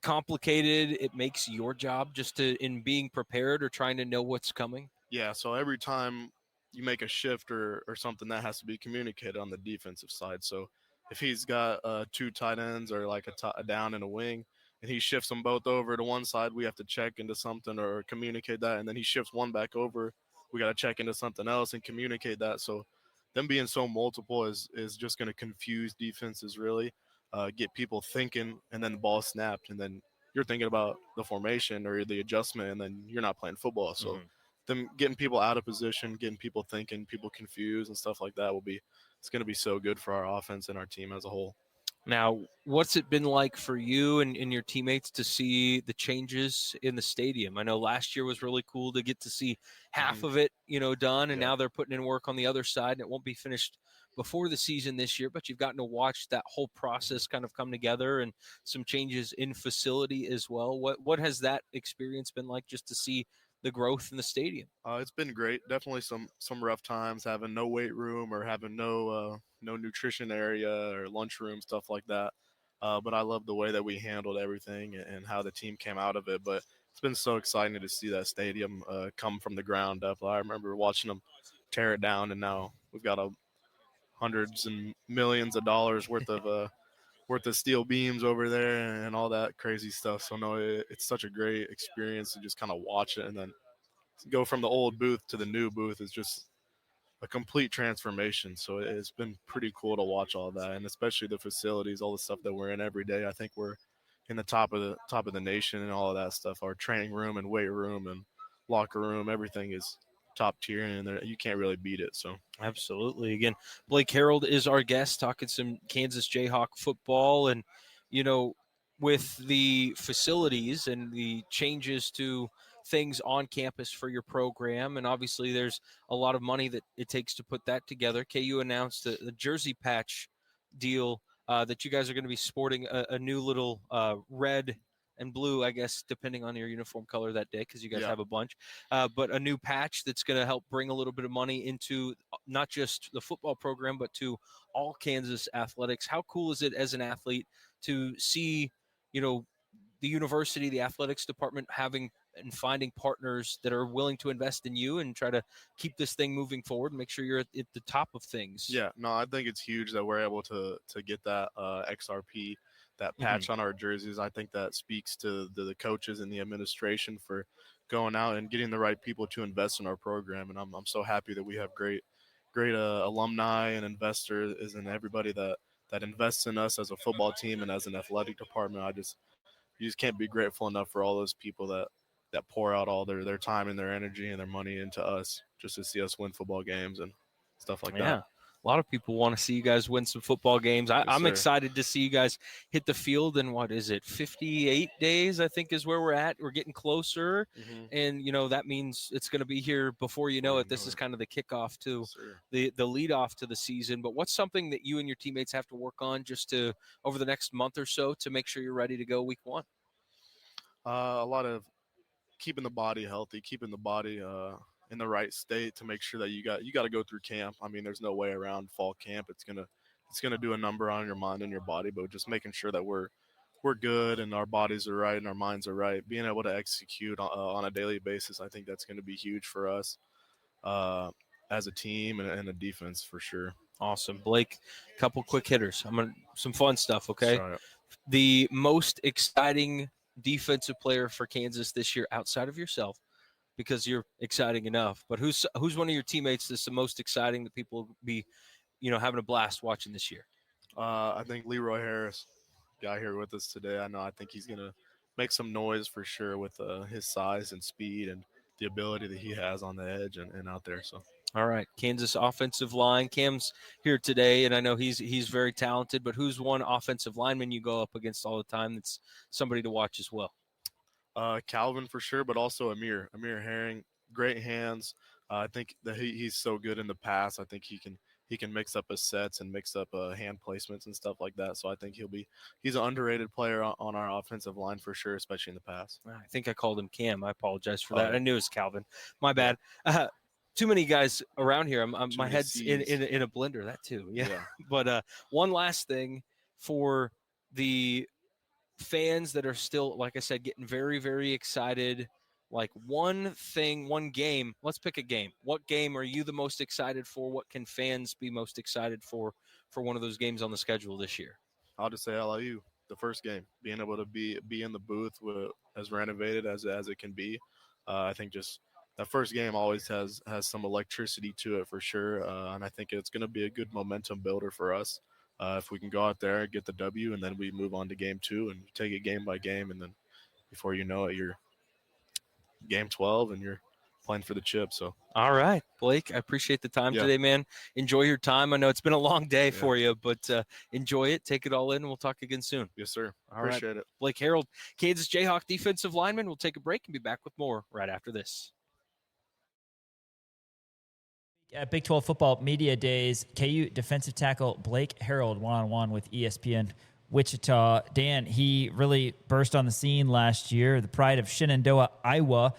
complicated it makes your job just in being prepared or trying to know what's coming? Yeah, so every time you make a shift or something, that has to be communicated on the defensive side. So if he's got 2 tight ends or like a down and a wing, and he shifts them both over to one side, we have to check into something or communicate that. And then he shifts one back over, we got to check into something else and communicate that. So them being so multiple is just going to confuse defenses really, get people thinking, and then the ball snapped, and then you're thinking about the formation or the adjustment, and then you're not playing football. So them getting people out of position, getting people thinking, people confused and stuff like that it's going to be so good for our offense and our team as a whole. Now, what's it been like for you and your teammates to see the changes in the stadium? I know last year was really cool to get to see half of it, done, and now they're putting in work on the other side, and it won't be finished before the season this year, but you've gotten to watch that whole process kind of come together and some changes in facility as well. What has that experience been like just to see the growth in the stadium? It's been great. Definitely some rough times having no weight room or having no nutrition area or lunchroom, stuff like that. But I love the way that we handled everything and how the team came out of it. But it's been so exciting to see that stadium come from the ground up. I remember watching them tear it down, and now we've got hundreds and millions of dollars worth of steel beams over there and all that crazy stuff. So no, it's such a great experience to just kind of watch it, and then go from the old booth to the new booth is just a complete transformation. So it's been pretty cool to watch all that, and especially the facilities, all the stuff that we're in every day. I think we're in the top of the nation and all of that stuff. Our training room and weight room and locker room, everything is top tier, and you can't really beat it. So absolutely. Again, Blake Herold is our guest, talking some Kansas Jayhawk football, and with the facilities and the changes to things on campus for your program, and obviously there's a lot of money that it takes to put that together. KU announced the jersey patch deal that you guys are going to be sporting a new little red and blue, I guess, depending on your uniform color that day, because you guys have a bunch. But a new patch that's going to help bring a little bit of money into not just the football program, but to all Kansas athletics. How cool is it as an athlete to see, the university, the athletics department having and finding partners that are willing to invest in you and try to keep this thing moving forward and make sure you're at the top of things? Yeah, no, I think it's huge that we're able to get that XRP, that patch on our jerseys. I think that speaks to the coaches and the administration for going out and getting the right people to invest in our program. And I'm so happy that we have great alumni and investors and everybody that invests in us as a football team and as an athletic department. You just can't be grateful enough for all those people that that pour out all their time and their energy and their money into us just to see us win football games and stuff like that. A lot of people want to see you guys win some football games. I'm sir. excited to see you guys hit the field in, 58 days, I think is where we're at. We're getting closer. And, that means it's going to be here before you know it. This is kind of the kickoff to the lead off to the season. But what's something that you and your teammates have to work on just to over the next month or so to make sure you're ready to go week 1? A lot of keeping the body healthy, keeping the body in the right state to make sure that you got to go through camp. I mean, there's no way around fall camp. It's gonna do a number on your mind and your body, but just making sure that we're good and our bodies are right and our minds are right. Being able to execute on a daily basis, I think that's going to be huge for us as a team and a defense for sure. Awesome, Blake. Couple quick hitters. Some fun stuff. Okay, Sorry. The most exciting defensive player for Kansas this year outside of yourself, because you're exciting enough, but who's one of your teammates that's the most exciting that people will be, having a blast watching this year? I think Leroy Harris, guy here with us today. I think he's going to make some noise for sure with his size and speed and the ability that he has on the edge and out there. So. All right, Kansas offensive line. Cam's here today, and I know he's very talented, but who's one offensive lineman you go up against all the time that's somebody to watch as well? Calvin for sure, but also Amir Herring, great hands. I think that he's so good in the pass. I think he can mix up his sets and mix up hand placements and stuff like that. So I think he's an underrated player on our offensive line for sure, especially in the pass. I think I called him Cam. I apologize for that. I knew it was Calvin. My bad. Too many guys around here. My head's in a blender. That too. Yeah. But one last thing for the fans that are still, like I said, getting very, very excited. Like one game. Let's pick a game. What game are you the most excited for? What can fans be most excited for one of those games on the schedule this year? I'll just say LIU, the first game, being able to be in the booth as renovated as it can be. I think just that first game always has some electricity to it for sure, and I think it's going to be a good momentum builder for us. If we can go out there and get the W, and then we move on to game 2 and take it game by game, and then before you know it, you're game 12 and you're playing for the chip. So, all right, Blake, I appreciate the time today, man. Enjoy your time. I know it's been a long day for you, but enjoy it. Take it all in, and we'll talk again soon. Yes, sir. Appreciate it. Blake Herold, Kansas Jayhawk defensive lineman. We'll take a break and be back with more right after this. At Big 12 football media days, KU defensive tackle Blake Herold one-on-one with ESPN Wichita. Dan, he really burst on the scene last year, the pride of Shenandoah, Iowa.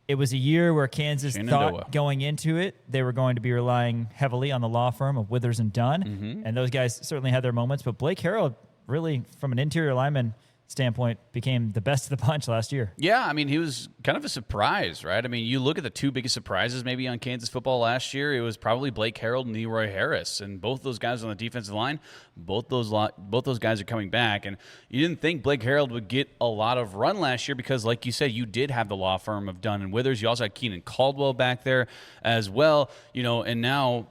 It was a year where Kansas thought going into it they were going to be relying heavily on the law firm of Withers and Dunn, and those guys certainly had their moments, but Blake Herold really, from an interior lineman standpoint, became the best of the bunch last year. Yeah, I mean, he was kind of a surprise, right? I mean, you look at the two biggest surprises maybe on Kansas football last year, it was probably Blake Herold and Leroy Harris, and both those guys on the defensive line, both those guys are coming back, and you didn't think Blake Herold would get a lot of run last year because, like you said, you did have the law firm of Dunn and Withers. You also had Keenan Caldwell back there as well, and now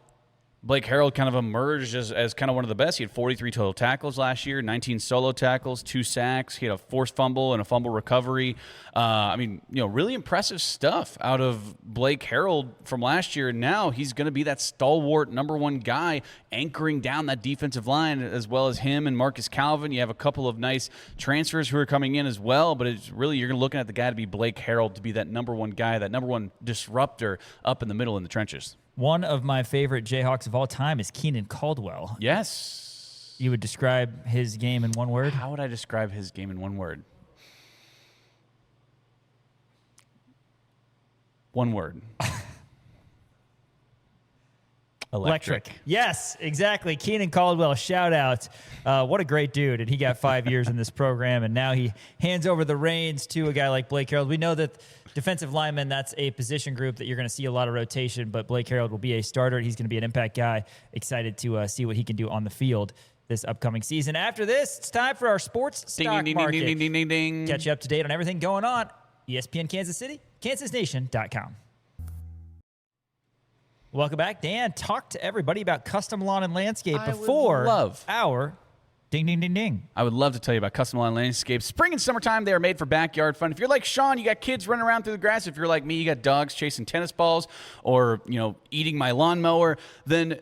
Blake Herold kind of emerged as kind of one of the best. He had 43 total tackles last year, 19 solo tackles, 2 sacks. He had a forced fumble and a fumble recovery. Really impressive stuff out of Blake Herold from last year. Now he's going to be that stalwart number 1 guy anchoring down that defensive line, as well as him and Marcus Calvin. You have a couple of nice transfers who are coming in as well, but it's really, you're looking at the guy to be Blake Herold, to be that number 1 guy, that number 1 disruptor up in the middle in the trenches. One of my favorite Jayhawks of all time is Keenan Caldwell. Yes. You would describe his game in one word? How would I describe his game in one word? One word. Electric. Yes, exactly. Keenan Caldwell, shout out. What a great dude. And he got 5 years in this program, and now he hands over the reins to a guy like Blake Herold. We know that defensive lineman, that's a position group that you're going to see a lot of rotation, but Blake Herold will be a starter. He's going to be an impact guy. Excited to see what he can do on the field this upcoming season. After this, it's time for our sports stock market. Ding, ding, ding, ding. Catch you up to date on everything going on. ESPN Kansas City, kansasnation.com. Welcome back. Dan, talk to everybody about custom lawn and landscape before our Ding, ding, ding, ding. I would love to tell you about Custom Lawn Landscapes. Spring and summertime, they are made for backyard fun. If you're like Sean, you got kids running around through the grass. If you're like me, you got dogs chasing tennis balls or, eating my lawnmower, then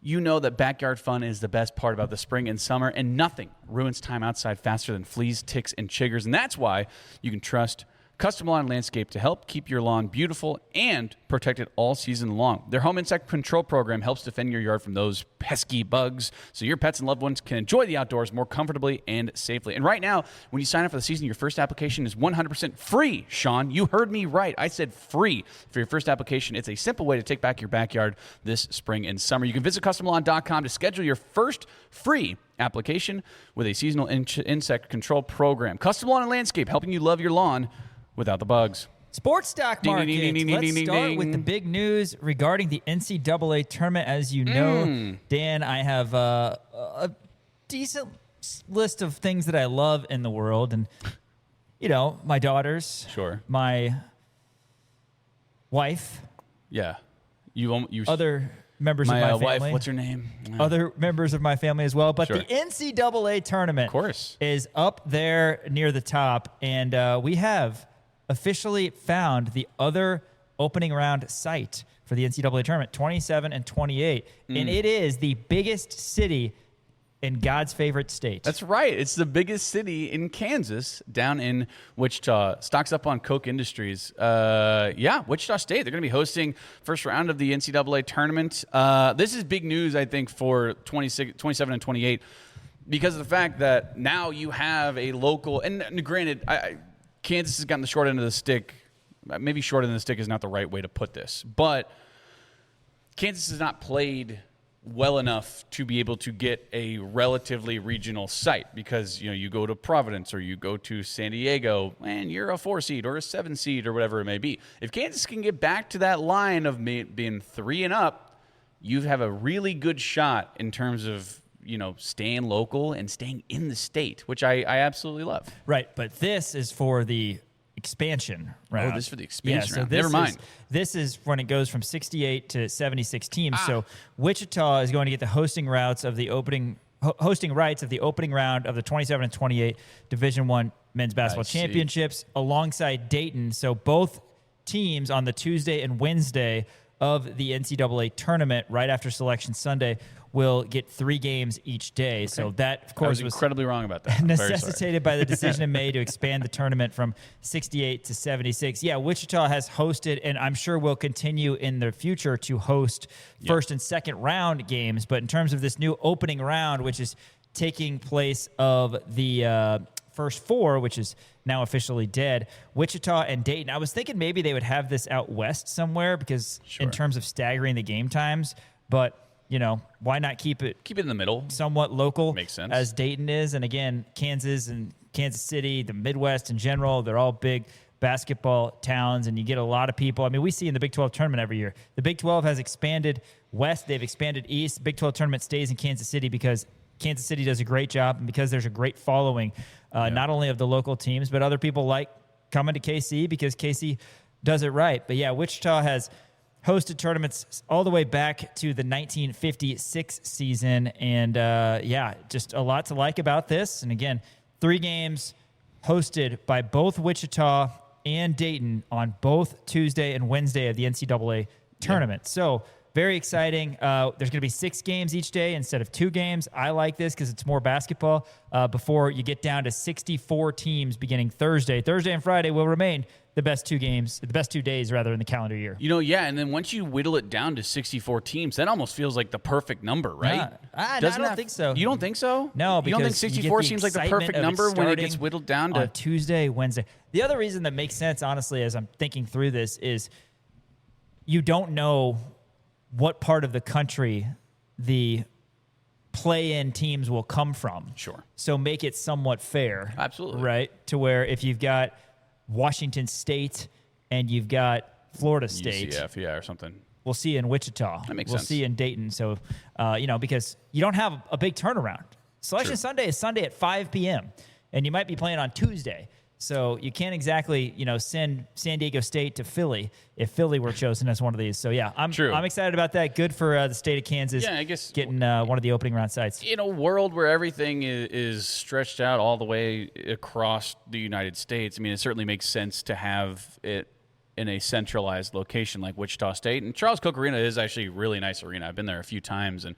you know that backyard fun is the best part about the spring and summer, and nothing ruins time outside faster than fleas, ticks, and chiggers. And that's why you can trust Custom Lawn Landscape to help keep your lawn beautiful and protected all season long. Their home insect control program helps defend your yard from those pesky bugs so your pets and loved ones can enjoy the outdoors more comfortably and safely. And right now, when you sign up for the season, your first application is 100% free, Sean. You heard me right. I said free for your first application. It's a simple way to take back your backyard this spring and summer. You can visit CustomLawn.com to schedule your first free application with a seasonal insect control program. Custom Lawn and Landscape, helping you love your lawn without the bugs. Sports stock market. Let's start with the big news regarding the NCAA tournament. As you know, Dan, I have a decent list of things that I love in the world. And, my daughters. Sure. My wife. Yeah. Other members of my family. Wife, what's her name? Other members of my family as well. But Sure. the NCAA tournament Of course. is up there near the top. And we have officially found the other opening round site for the NCAA tournament, 27 and 28. And it is the biggest city in God's favorite state. That's right. It's the biggest city in Kansas, down in Wichita. Stocks up on Koch Industries. Wichita State. They're going to be hosting first round of the NCAA tournament. This is big news, I think, for 27 and 28 because of the fact that now you have a local, and granted, Kansas has gotten the short end of the stick. Maybe short end of the stick is not the right way to put this, but Kansas has not played well enough to be able to get a relatively regional site because, you go to Providence or you go to San Diego and you're a 4 seed or a 7 seed or whatever it may be. If Kansas can get back to that line of being 3 and up, you have a really good shot in terms of staying local and staying in the state, which I absolutely love. Right, but this is for the expansion round. Oh, this is for the expansion round. So Never mind. This is when it goes from 68 to 76 teams. So Wichita is going to get the hosting rights of the opening round of the 27 and 28 Division I men's basketball championships alongside Dayton. So both teams on the Tuesday and Wednesday of the NCAA tournament right after Selection Sunday will get 3 games each day. Okay. So that, of course, was incredibly wrong about that. Necessitated by the decision in May to expand the tournament from 68 to 76. Yeah, Wichita has hosted, and I'm sure will continue in the future to host first and second round games. But in terms of this new opening round, which is taking place of the first 4, which is now officially dead, Wichita and Dayton. I was thinking maybe they would have this out west somewhere because in terms of staggering the game times, but why not keep it in the middle, somewhat local? Makes sense. As Dayton is, and again, Kansas and Kansas City, the Midwest in general, they're all big basketball towns, and you get a lot of people. I mean, we see in the Big 12 tournament every year. The Big 12 has expanded west, they've expanded east. The Big 12 tournament stays in Kansas City because Kansas City does a great job, and because there's a great following, not only of the local teams, but other people like coming to KC because KC does it right. But yeah, Wichita has hosted tournaments all the way back to the 1956 season. And, just a lot to like about this. And, again, 3 games hosted by both Wichita and Dayton on both Tuesday and Wednesday of the NCAA tournament. So very exciting. There's going to be 6 games each day instead of 2 games. I like this because it's more basketball before you get down to 64 teams beginning Thursday. Thursday and Friday will remain the best 2 days in the calendar year. And then once you whittle it down to 64 teams, that almost feels like the perfect number, right? I don't think so. You don't think so? No, because you don't think 64 seems like the perfect number when it gets whittled down to on Tuesday, Wednesday. The other reason that makes sense, honestly, as I'm thinking through this, is you don't know what part of the country the play-in teams will come from. Sure. So make it somewhat fair. Absolutely. Right? To where if you've got Washington State and you've got Florida State. UCF, or something. We'll see in Wichita. That makes sense. We'll see in Dayton. So, because you don't have a big turnaround. Selection Sunday is Sunday at 5 p.m., and you might be playing on Tuesday. So you can't exactly, send San Diego State to Philly if Philly were chosen as one of these. So, yeah, I'm excited about that. Good for the state of Kansas. Yeah, I guess getting one of the opening round sites. In a world where everything is stretched out all the way across the United States, I mean, it certainly makes sense to have it in a centralized location like Wichita State. And Charles Koch Arena is actually a really nice arena. I've been there a few times, and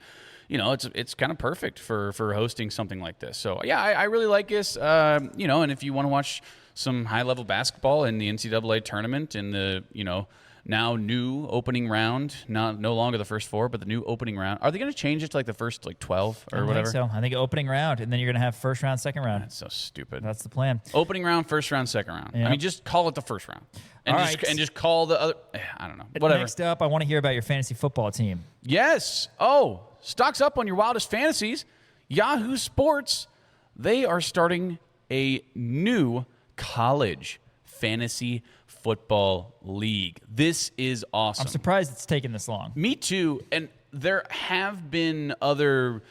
it's kind of perfect for hosting something like this. So yeah, I really like this. And if you want to watch some high level basketball in the NCAA tournament in the now new opening round, no longer the first 4, but the new opening round. Are they going to change it to like the first 12 or whatever? I think opening round, and then you're going to have first round, second round. That's so stupid. That's the plan. Opening round, first round, second round. Yep. I mean, just call it the first round. And just call the other. I don't know. Whatever. Next up, I want to hear about your fantasy football team. Yes. Oh, stocks up on your wildest fantasies. Yahoo Sports, they are starting a new college fantasy football league. This is awesome. I'm surprised it's taken this long. Me too. And there have been other.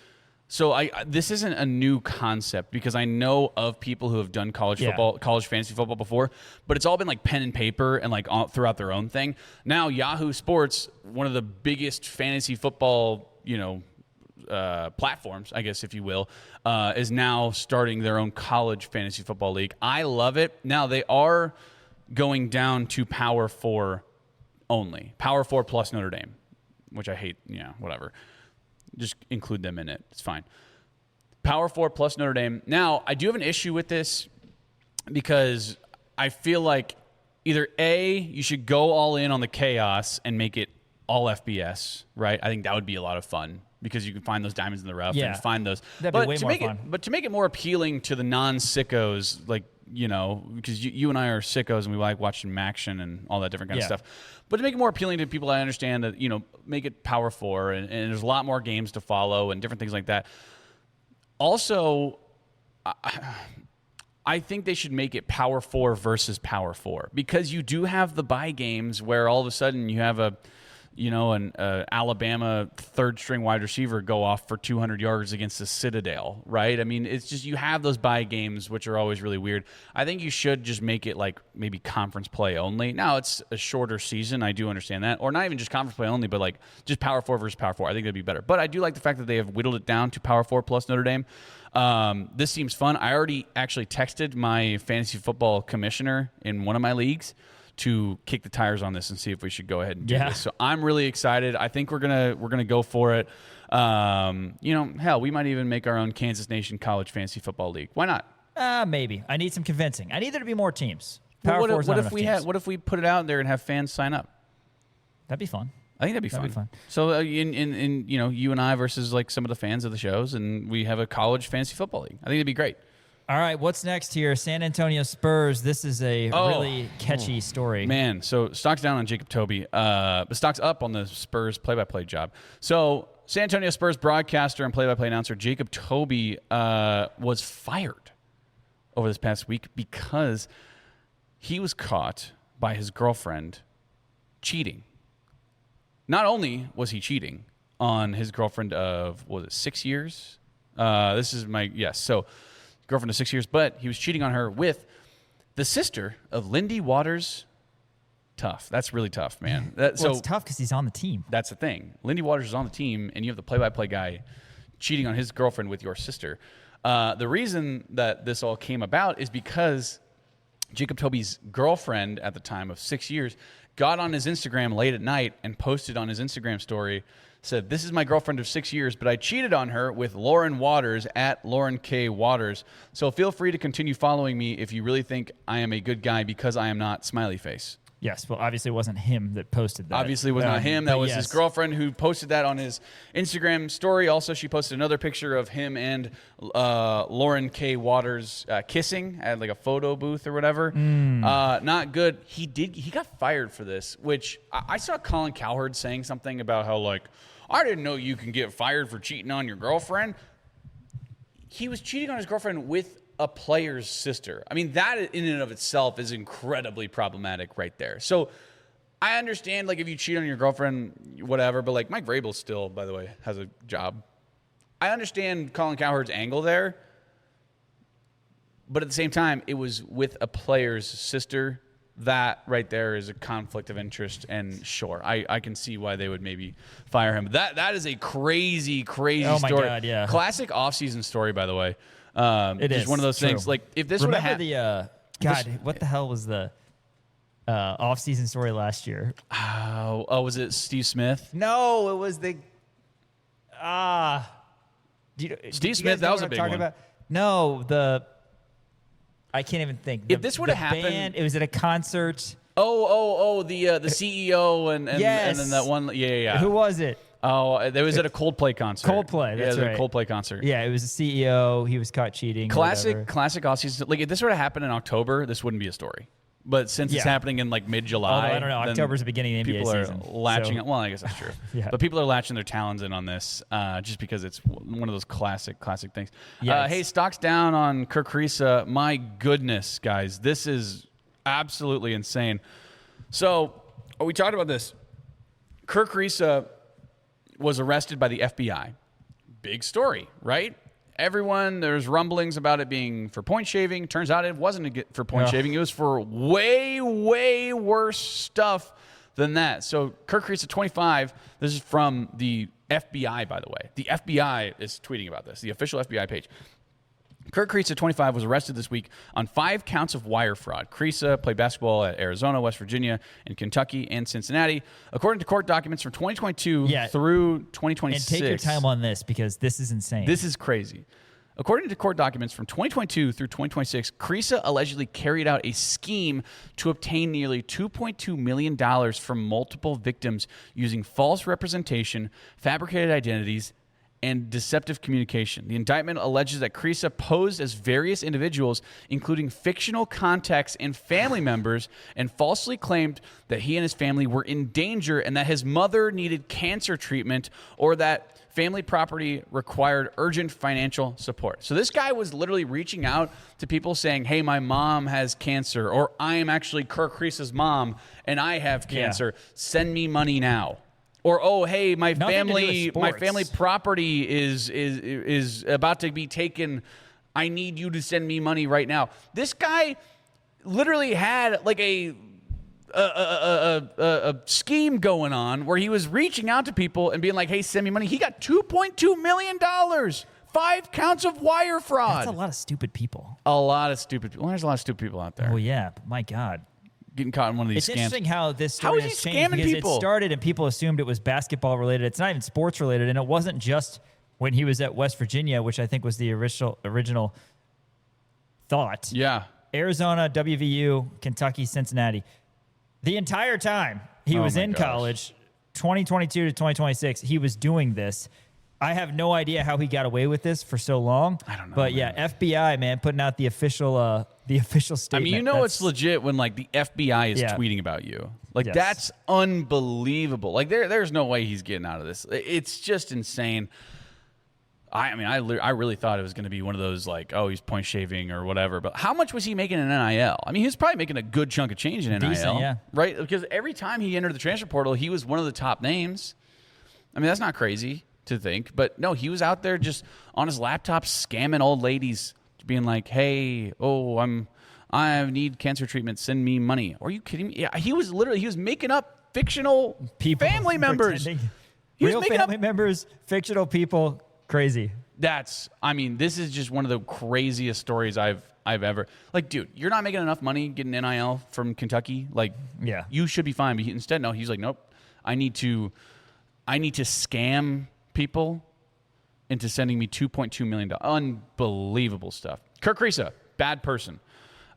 So this isn't a new concept because I know of people who have done college fantasy football before, but it's all been like pen and paper and like throughout their own thing. Now Yahoo Sports, one of the biggest fantasy football, platforms, I guess, if you will, is now starting their own college fantasy football league. I love it. Now they are going down to Power 4 only. Power 4 plus Notre Dame, which I hate, whatever. Just include them in it. It's fine. Power 4 plus Notre Dame. Now, I do have an issue with this because I feel like either A, you should go all in on the chaos and make it all FBS, right? I think that would be a lot of fun because you can find those diamonds in the rough and find those. That'd be way more fun. But to make it more appealing to the non-sickos, like, because you and I are sickos and we like watching Maction and all that different kind of stuff. But to make it more appealing to people, I understand that, make it Power 4 and there's a lot more games to follow and different things like that. Also, I think they should make it Power 4 versus Power 4 because you do have the bye games where all of a sudden you have an Alabama third-string wide receiver go off for 200 yards against the Citadel, right? I mean, it's just you have those bye games, which are always really weird. I think you should just make it like maybe conference play only. Now, it's a shorter season. I do understand that. Or not even just conference play only, but like just Power 4 versus Power 4. I think that'd be better. But I do like the fact that they have whittled it down to Power 4 plus Notre Dame. This seems fun. I already actually texted my fantasy football commissioner in one of my leagues to kick the tires on this and see if we should go ahead and do this. So I'm really excited. I think we're gonna go for it. Hell, we might even make our own Kansas Nation College Fantasy Football League. Why not? Maybe. I need some convincing. I need there to be more teams. What if we put it out there and have fans sign up? That'd be fun. I think that'd be fun. So in you and I versus like some of the fans of the shows, and we have a college fantasy football league. I think it'd be great. All right, what's next here? San Antonio Spurs. This is a really catchy story. Man, so stock's down on Jacob Toby, but stock's up on the Spurs play-by-play job. So San Antonio Spurs broadcaster and play-by-play announcer Jacob Toby was fired over this past week because he was caught by his girlfriend cheating. Not only was he cheating on his girlfriend of, 6 years? So girlfriend of 6 years, but he was cheating on her with the sister of Lindy Waters. Tough. That's really tough, man. It's tough because he's on the team. That's the thing. Lindy Waters is on the team, and you have the play-by-play guy cheating on his girlfriend with your sister. The reason that this all came about is because Jacob Toby's girlfriend at the time of 6 years got on his Instagram late at night and posted on his Instagram story, said, "This is my girlfriend of 6 years, but I cheated on her with Lauren Waters at Lauren K. Waters. So feel free to continue following me if you really think I am a good guy because I am not smiley face." Yes, well, obviously it wasn't him that posted that. Obviously it was not him. That was his girlfriend who posted that on his Instagram story. Also, she posted another picture of him and Lauren K. Waters kissing at like a photo booth or whatever. Not good. He got fired for this, which I saw Colin Cowherd saying something about how like, I didn't know you can get fired for cheating on your girlfriend. He was cheating on his girlfriend with a player's sister. I mean, that in and of itself is incredibly problematic right there. So I understand, like, if you cheat on your girlfriend, whatever, but, like, Mike Vrabel still, by the way, has a job. I understand Colin Cowherd's angle there. But at the same time, it was with a player's sister. That right there is a conflict of interest, and sure, I can see why they would maybe fire him. That is a crazy story. Oh my God, yeah. Classic offseason story, by the way. It just is one of those true. things. Like if this would have happened, what the hell was the off-season story last year? oh, was it Steve Smith? No, it was the Steve Smith, that was a big one. No, I can't even think. If this would have happened, band, it was at a concert. The CEO and yes. then that one, yeah. Who was it? Oh, there was at a Coldplay concert. Coldplay, that's right. A Coldplay concert. Yeah, it was the CEO. He was caught cheating. Classic offseason. Like if this were to happen in October, this wouldn't be a story. But since it's happening in like mid-July, although I don't know. October's the beginning of the NBA people season. People are latching. Well, I guess that's true. Yeah. But people are latching their talons in on this just because it's one of those classic things. Yes. Hey, stocks down on Kirk Risa. My goodness, guys, this is absolutely insane. So we talked about this. Kirk Risa was arrested by the FBI. Big story, right? There's rumblings about it being for point shaving. Turns out it wasn't for point shaving. It was for way, way worse stuff than that. So Kirk Risa, 25. This is from the FBI, by the way. The FBI is tweeting about this, the official FBI page. Kirk Risa, 25, was arrested this week on 5 counts of wire fraud. Risa played basketball at Arizona, West Virginia, and Kentucky, and Cincinnati. According to court documents from 2022 through 2026. And take your time on this because this is insane. This is crazy. According to court documents from 2022 through 2026, Risa allegedly carried out a scheme to obtain nearly $2.2 million from multiple victims using false representation, fabricated identities, and deceptive communication. The indictment alleges that Risa posed as various individuals, including fictional contacts and family members, and falsely claimed that he and his family were in danger and that his mother needed cancer treatment or that family property required urgent financial support. So this guy was literally reaching out to people saying, hey, my mom has cancer, or I am actually Kirk Risa's mom and I have cancer. Send me money now. Or, oh, hey, my family property is about to be taken. I need you to send me money right now. This guy literally had like a scheme going on where he was reaching out to people and being like, hey, send me money. He got $2.2 million. 5 counts of wire fraud. That's a lot of stupid people. A lot of stupid people. Well, there's a lot of stupid people out there. Oh, yeah. My God. Getting caught in one of these scams. It's interesting how this story has changed because people? It started and people assumed it was basketball related. It's not even sports related, and it wasn't just when he was at West Virginia, which I think was the original thought. Yeah. Arizona, WVU, Kentucky, Cincinnati. The entire time he was in college, 2022 to 2026, he was doing this. I have no idea how he got away with this for so long. I don't know. But yeah, FBI, man, putting out the official statement. I mean, you know it's legit when like the FBI is tweeting about you. Like that's unbelievable. Like there's no way he's getting out of this. It's just insane. I really thought it was going to be one of those like, oh, he's point shaving or whatever. But how much was he making in NIL? I mean, he was probably making a good chunk of change in NIL, decent, right? Because every time he entered the transfer portal, he was one of the top names. I mean, that's not crazy to think, but no, he was out there just on his laptop scamming old ladies, being like, "Hey, I need cancer treatment. Send me money." Are you kidding me? Yeah, he was making up fictional people, family members. Real family members, fictional people. Crazy. This is just one of the craziest stories I've ever. Like, dude, you're not making enough money getting NIL from Kentucky. Like, you should be fine. But instead, no, he's like, nope. I need to scam people into sending me $2.2 million. Unbelievable stuff. Kirk Risa, bad person.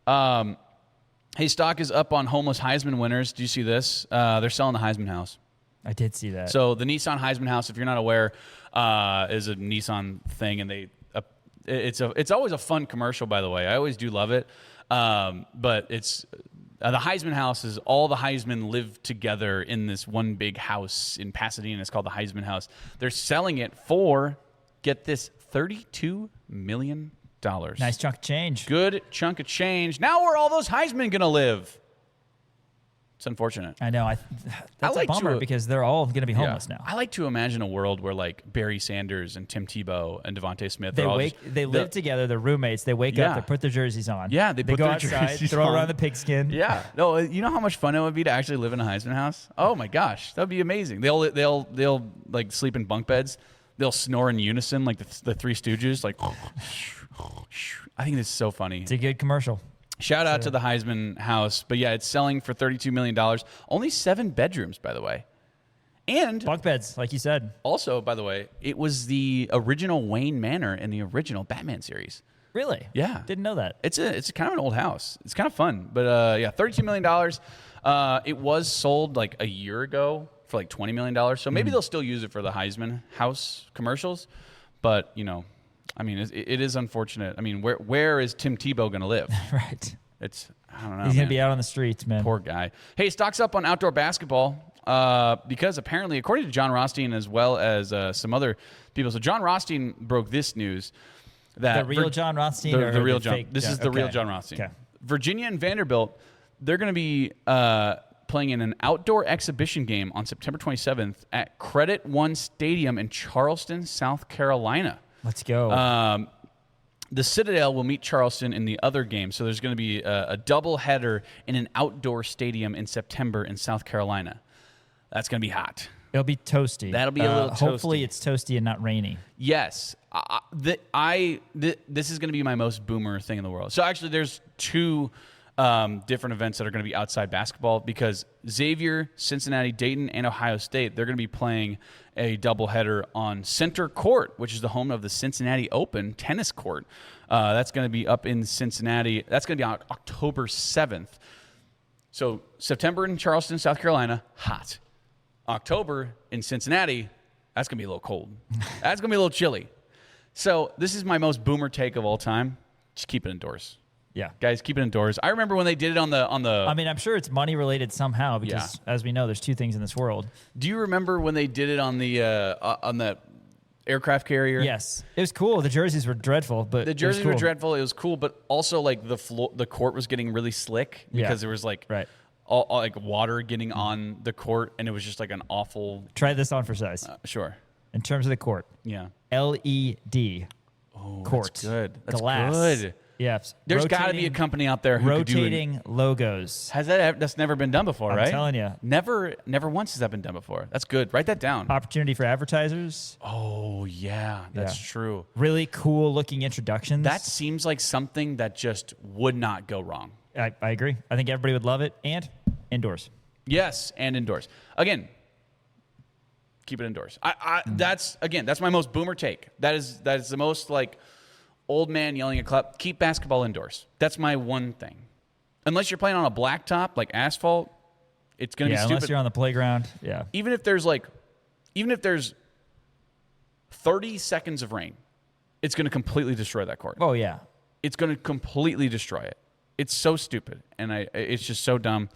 Hey, stock is up on homeless Heisman winners. Do you see this? They're selling the Heisman house. I did see that. So the Nissan Heisman house, if you're not aware, is a Nissan thing, and it's always a fun commercial, by the way. I always do love it. But it's the Heisman house is all the Heisman live together in this one big house in Pasadena. It's called the Heisman house. They're selling it for, get this, $32 million. Nice chunk of change. Good chunk of change. Now where are all those Heisman going to live? It's unfortunate. I know. That's like a bummer to- because they're all going to be homeless now. I like to imagine a world where like Barry Sanders and Tim Tebow and Devontae Smith They are all they live together. They're roommates. They wake up. They put their jerseys on. Yeah, they put go their outside, jerseys throw on. around the pigskin. Yeah. No, you know how much fun it would be to actually live in a Heisman house? Oh my gosh, that would be amazing. They'll like sleep in bunk beds. They'll snore in unison like the Three Stooges. Like, I think this is so funny. It's a good commercial. Shout out to the Heisman house. But yeah, it's selling for $32 million. Only 7 bedrooms, by the way. And Bunk beds, like you said. also, by the way, it was the original Wayne Manor in the original Batman series. Really? Yeah. Didn't know that. It's kind of an old house. It's kind of fun. But yeah, $32 million. It was sold like a year ago for like $20 million. So maybe they'll still use it for the Heisman house commercials. But, you know, I mean, it is unfortunate. I mean, where is Tim Tebow going to live? Right. I don't know. He's going to be out on the streets, man. Poor guy. Hey, stocks up on outdoor basketball because apparently, according to John Rothstein as well as some other people. So John Rothstein broke this news that The real John Rothstein or the real the John. fake This John? is the real Okay. John Rothstein. Okay. Virginia and Vanderbilt, they're going to be playing in an outdoor exhibition game on September 27th at Credit One Stadium in Charleston, South Carolina. Let's go. The Citadel will meet Charleston in the other game. So there's going to be a double header in an outdoor stadium in September in South Carolina. That's going to be hot. It'll be toasty. That'll be a little Hopefully toasty. it's toasty and not rainy. Yes. This is going to be my most boomer thing in the world. So actually there's 2 different events that are going to be outside basketball because Xavier, Cincinnati, Dayton, and Ohio State, they're going to be playing a doubleheader on Center Court, which is the home of the Cincinnati Open tennis court. That's going to be up in Cincinnati. That's going to be on October 7th. So September in Charleston, South Carolina, hot. October in Cincinnati, that's going to be a little cold. That's going to be a little chilly. So this is my most boomer take of all time. Just keep it indoors. Yeah. Guys, keep it indoors. I remember when they did it on the. I mean, I'm sure it's money related somehow because, as we know, there's 2 things in this world. Do you remember when they did it on the aircraft carrier? Yes, it was cool. The jerseys were dreadful, but The jerseys were dreadful. It was cool, but also like the court was getting really slick because there was like all like water getting on the court, and it was just like an awful. Try this on for size. Sure. In terms of the court, Yeah. LED court. That's good. That's glass. good. Yes. There's got to be a company out there who could do it. rotating logos. That's never been done before, right? I'm telling you. Never once has that been done before. That's good. Write that down. Opportunity for advertisers. Oh, yeah. That's true. Really cool looking introductions. That seems like something that just would not go wrong. I agree. I think everybody would love it. And indoors. Yes, and indoors. Again, keep it indoors. That's my most boomer take. That is the most like old man yelling at club. Keep basketball indoors. That's my one thing. Unless you're playing on a blacktop like asphalt, it's going to be stupid. Unless you're on the playground. Yeah. Even if there's 30 seconds of rain, it's going to completely destroy that court. Oh yeah. It's going to completely destroy it. It's so stupid, and it's just so dumb.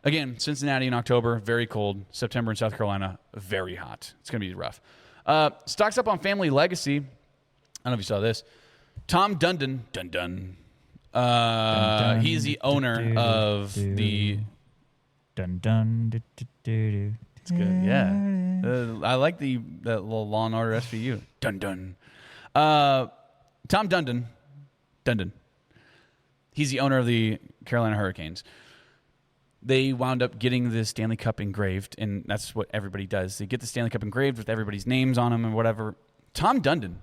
Again, Cincinnati in October, very cold. September in South Carolina, very hot. It's going to be rough. Stocks up on family legacy. I don't know if you saw this. Tom Dundon, he's the owner of the. Dun dun do, do, do, do. It's good, yeah. I like that little Law and Order SVU. Dun. Tom Dundon. He's the owner of the Carolina Hurricanes. They wound up getting the Stanley Cup engraved, and that's what everybody does. They get the Stanley Cup engraved with everybody's names on them and whatever. Tom Dundon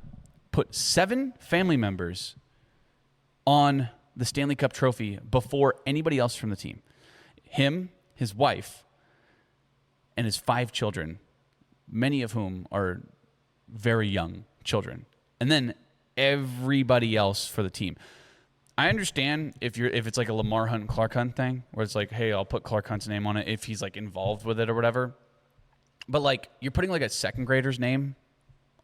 put 7 family members on the Stanley Cup trophy before anybody else from the team. Him, his wife, and his 5 children, many of whom are very young children. And then everybody else for the team. I understand if it's like a Lamar Hunt and Clark Hunt thing, where it's like, hey, I'll put Clark Hunt's name on it if he's like involved with it or whatever. But like, you're putting like a second grader's name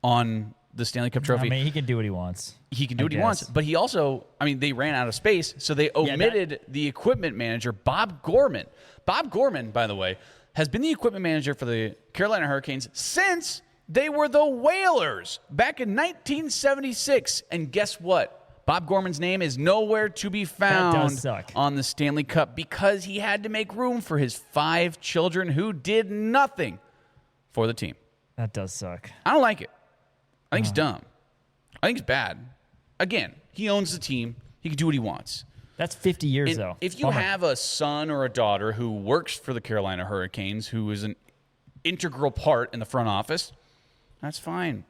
on the Stanley Cup trophy. I mean, he can do what he wants. He can do what he wants, but he also, I mean, they ran out of space, so they omitted the equipment manager, Bob Gorman. Bob Gorman, by the way, has been the equipment manager for the Carolina Hurricanes since they were the Whalers back in 1976. And guess what? Bob Gorman's name is nowhere to be found on the Stanley Cup because he had to make room for his 5 children who did nothing for the team. That does suck. I don't like it. I think it's dumb. I think it's bad. Again, he owns the team. He can do what he wants. That's 50 years, though. If you have a son or a daughter who works for the Carolina Hurricanes, who is an integral part in the front office, that's fine.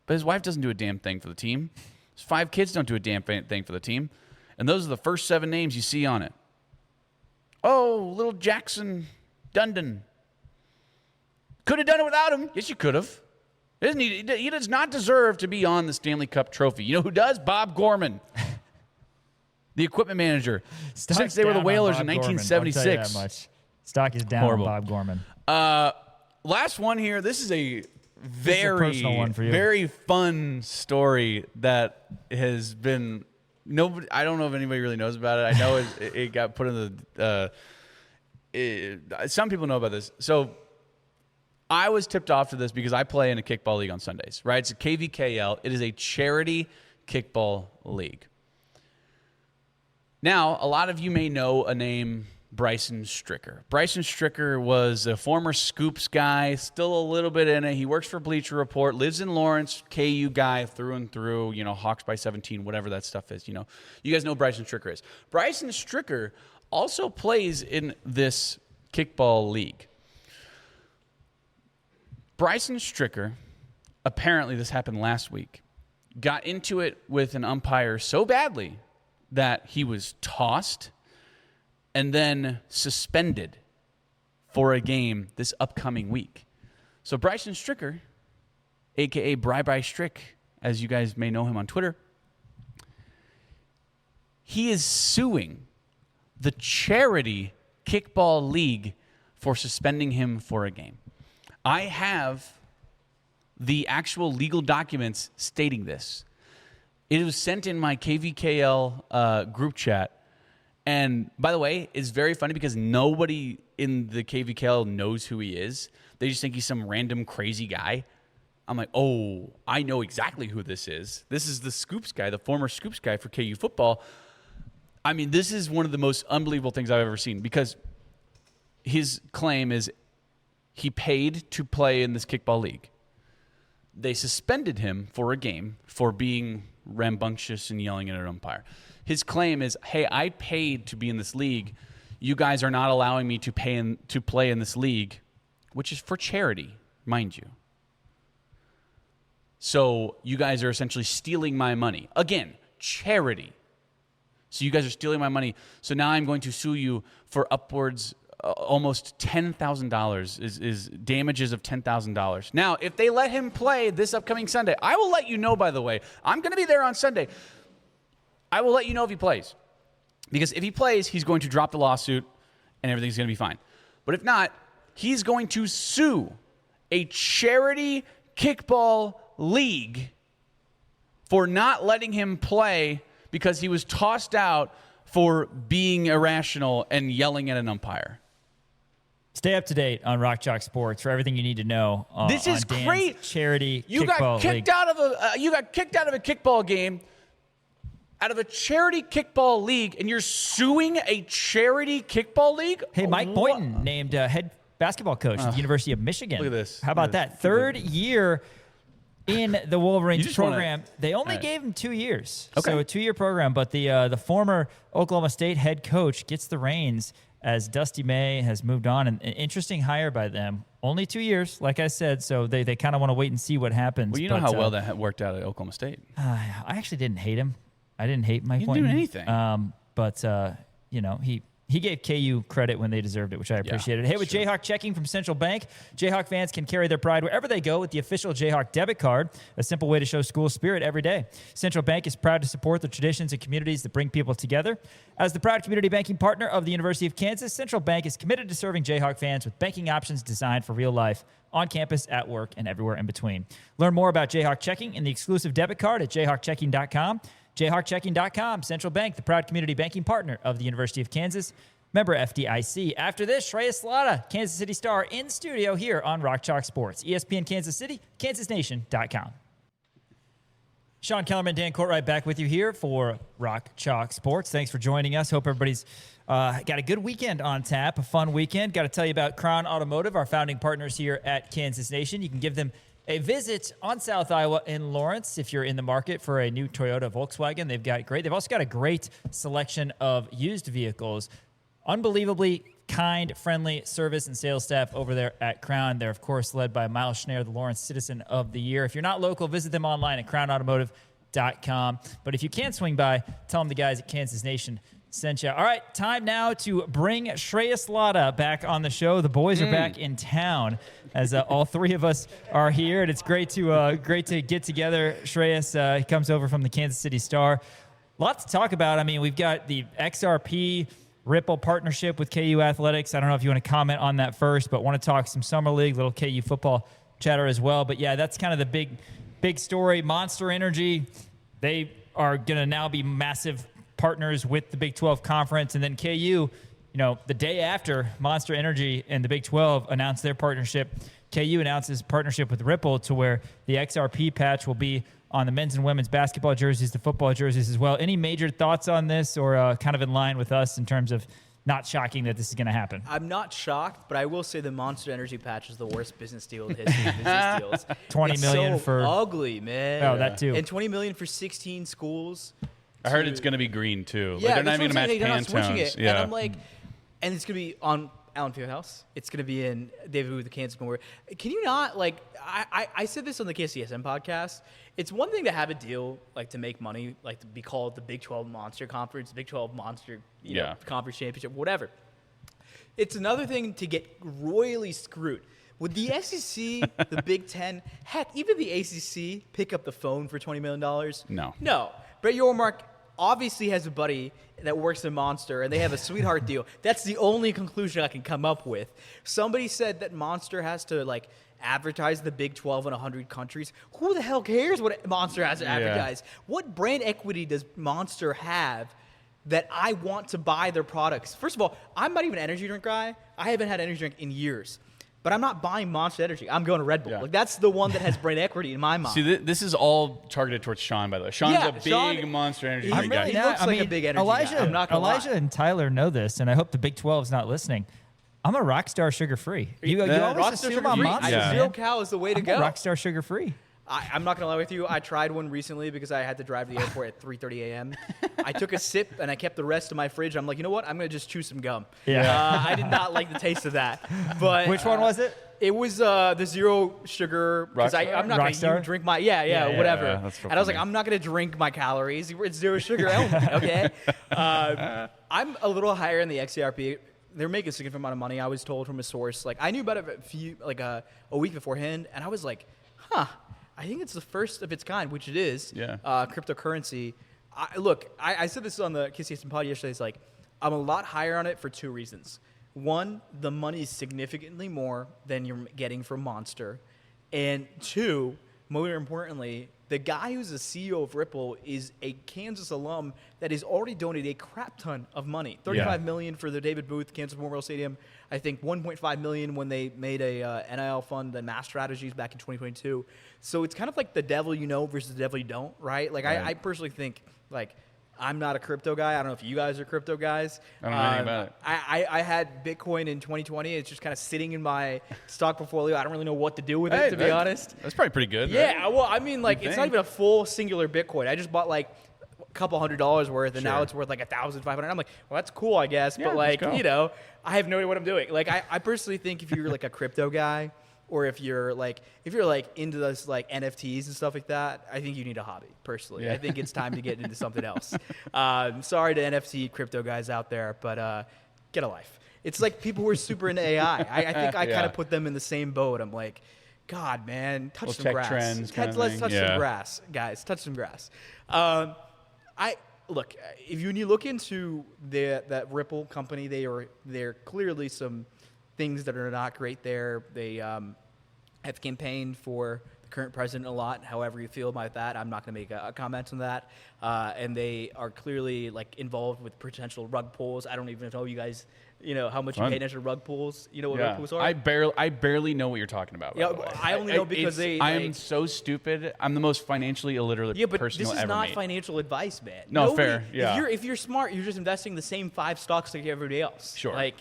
But his wife doesn't do a damn thing for the team. His 5 kids don't do a damn thing for the team. And those are the first 7 names you see on it. Oh, little Jackson Dundon. Could have done it without him. Yes, you could have. He does not deserve to be on the Stanley Cup trophy. You know who does? Bob Gorman, the equipment manager. Since they were the Whalers in 1976. That much. Stock is down on Bob Gorman. Last one here. This is a personal one for you. Very fun story that has been nobody. I don't know if anybody really knows about it. I know it got put in the. Some people know about this. So I was tipped off to this because I play in a kickball league on Sundays. Right, it's a KVKL. It is a charity kickball league. Now, a lot of you may know a name. Bryson Stricker. Bryson Stricker was a former Scoops guy, still a little bit in it. He works for Bleacher Report, lives in Lawrence, KU guy through and through, Hawks by 17, whatever that stuff is. You guys know who Bryson Stricker is. Bryson Stricker also plays in this kickball league. Bryson Stricker, apparently this happened last week, got into it with an umpire so badly that he was tossed and then suspended for a game this upcoming week. So Bryson Stricker, a.k.a. Bri Strick, as you guys may know him on Twitter, he is suing the charity kickball league for suspending him for a game. I have the actual legal documents stating this. It was sent in my KVKL group chat. And by the way, it's very funny because nobody in the KVKL knows who he is. They just think he's some random crazy guy. I'm like, oh, I know exactly who this is. This is the Scoops guy, the former Scoops guy for KU football. I mean, this is one of the most unbelievable things I've ever seen because his claim is he paid to play in this kickball league. They suspended him for a game for being rambunctious and yelling at an umpire. His claim is, hey, I paid to be in this league. You guys are not allowing me to play in this league, which is for charity, mind you. So you guys are essentially stealing my money. Again, charity. So you guys are stealing my money. So now I'm going to sue you for upwards almost $10,000 is damages of $10,000. Now, if they let him play this upcoming Sunday, I will let you know, by the way. I'm going to be there on Sunday. I will let you know if he plays. Because if he plays, he's going to drop the lawsuit and everything's going to be fine. But if not, he's going to sue a charity kickball league for not letting him play because he was tossed out for being irrational and yelling at an umpire. Stay up to date on Rock Chalk Sports for everything you need to know. This is Dan's great. Charity you kickball got kicked league. You got kicked out of a kickball game, out of a charity kickball league, and you're suing a charity kickball league? Hey, Mike Boynton named head basketball coach at the University of Michigan. Look at this. How about that? Third year in the Wolverines program. They only right. gave him 2 years. Okay. So a 2-year program, but the former Oklahoma State head coach gets the reins as Dusty May has moved on. An interesting hire by them. Only 2 years, like I said, so they kind of want to wait and see what happens. Well, you know how well that worked out at Oklahoma State. I actually didn't hate him. I didn't hate Mike Boynton. He didn't do anything. But he gave KU credit when they deserved it, which I appreciated. Hey, with Jayhawk checking from Central Bank, Jayhawk fans can carry their pride wherever they go with the official Jayhawk debit card, a simple way to show school spirit every day. Central Bank is proud to support the traditions and communities that bring people together. As the proud community banking partner of the University of Kansas, Central Bank is committed to serving Jayhawk fans with banking options designed for real life, on campus, at work, and everywhere in between. Learn more about Jayhawk checking and the exclusive debit card at jayhawkchecking.com. jayhawkchecking.com. Central Bank, the proud community banking partner of the University of Kansas. Member FDIC. After this, Shreyas Laddha, Kansas City Star, in studio here on Rock Chalk Sports. ESPN Kansas City, kansasnation.com. Sean Kellerman, Dan Courtwright back with you here for Rock Chalk Sports. Thanks for joining us. Hope everybody's got a good weekend on tap, a fun weekend. Got to tell you about Crown Automotive, our founding partners here at Kansas Nation. You can give them a visit on South Iowa in Lawrence if you're in the market for a new Toyota, Volkswagen. They've also got a great selection of used vehicles. Unbelievably kind, friendly service and sales staff over there at Crown. They're, of course, led by Miles Schneider, the Lawrence Citizen of the Year. If you're not local, visit them online at crownautomotive.com. But if you can swing by, tell them the guys at Kansas Nation sent you. All right, time now to bring Shreyas Laddha back on the show. The boys are back in town as all three of us are here, and it's great to get together. Shreyas, he comes over from the Kansas City Star. Lots to talk about. I mean, we've got the XRP Ripple partnership with KU Athletics. I don't know if you want to comment on that first, but want to talk some summer league, little KU football chatter as well. But yeah, that's kind of the big story. Monster Energy, they are going to now be massive partners with the Big 12 Conference. And then KU, the day after Monster Energy and the Big 12 announced their partnership, KU announces partnership with Ripple to where the XRP patch will be on the men's and women's basketball jerseys, the football jerseys as well. Any major thoughts on this, or kind of in line with us in terms of not shocking that this is going to happen? I'm not shocked, but I will say the Monster Energy patch is the worst business deal in the history of business deals. $20 million so for ugly, man. Oh, that too. And $20 million for 16 schools. I heard it's going to be green too. Yeah, they're not even going to match Pantones. Yeah. And I'm like, and it's going to be on Allen Fieldhouse. It's going to be in David Booth, the Kansas Memorial. Can you not, I said this on the KCSM podcast. It's one thing to have a deal, to make money, to be called the Big 12 Monster Conference, Big 12 Monster Conference Championship, whatever. It's another thing to get royally screwed. Would the SEC, the Big 10, heck, even the ACC pick up the phone for $20 million? No. No. Brett Yormark obviously has a buddy that works in Monster, and they have a sweetheart deal. That's the only conclusion I can come up with. Somebody said that Monster has to, advertise the Big 12 in 100 countries. Who the hell cares what Monster has to advertise? What brand equity does Monster have that I want to buy their products? First of all, I'm not even an energy drink guy. I haven't had energy drink in years. But I'm not buying Monster Energy. I'm going to Red Bull. Yeah. That's the one that has brand equity in my mind. See, this is all targeted towards Sean, by the way. Sean's a big Monster Energy He drink really guy. looks like a big energy Elijah, guy. I'm not gonna Elijah lie. and Tyler know this, and I hope the Big 12 is not listening. I'm a Rockstar sugar-free. You always Rockstar assume sugar I'm free. Monster. Yeah. Zero Man. cal is the way to I'm go. a Rockstar sugar-free. I'm not going to lie with you. I tried one recently because I had to drive to the airport at 3:30 a.m. I took a sip, and I kept the rest in my fridge. I'm like, you know what? I'm going to just chew some gum. Yeah. I did not like the taste of that. But Which one was it? It was the zero sugar because I'm not going Rockstar? to drink my whatever. Yeah, that's so and I was like, funny. I'm not going to drink my calories. It's zero sugar only. Okay. I'm a little higher in the XCRP. They're making a significant amount of money. I was told from a source. I knew about it a week beforehand, and I was like, I think it's the first of its kind, which it is. Yeah. Cryptocurrency. I said this on the KCSM pod yesterday. It's I'm a lot higher on it for two reasons. One, the money is significantly more than you're getting from Monster. And two, more importantly, the guy who's the CEO of Ripple is a Kansas alum that has already donated a crap ton of money. $35 million for the David Booth Kansas Memorial Stadium. I think $1.5 million when they made a NIL fund, the Mass Strategies back in 2022. So it's kind of like the devil you know versus the devil you don't, right? I personally think, I'm not a crypto guy. I don't know if you guys are crypto guys. I don't know anything about it. I had Bitcoin in 2020. It's just kind of sitting in my stock portfolio. I don't really know what to do with it, to be honest. That's probably pretty good. Yeah, right? well, I mean, it's not even a full singular Bitcoin. I just bought a couple $100 worth, and now it's worth $1,500. I'm like, well, that's cool, I guess. Yeah, But let's go. I have no idea what I'm doing. I personally think if you're a crypto guy, or if you're into this NFTs and stuff like that, I think you need a hobby. Personally, Yeah. I think it's time to get into something else. Sorry to NFT crypto guys out there, but get a life. It's like people who are super into AI. I think I kind of put them in the same boat. I'm like, God, man, touch some tech grass. trends kind of Let's thing. touch some grass, guys. Touch some grass. Look, if you look into that Ripple company, they're clearly some things that are not great there. They have campaigned for the current president a lot. However you feel about that, I'm not going to make a comment on that. And they are clearly involved with potential rug pulls. I don't even know you guys how much you Fun. pay attention to rug pulls. You know what Yeah. rug pulls are? I barely know what you're talking about. By Yeah, the way. I only know because I am so stupid. I'm the most financially illiterate Yeah, but person this you'll is ever not meet. financial advice, man. No, fair, yeah. If you're smart, you're just investing the same 5 stocks like everybody else. Sure. Like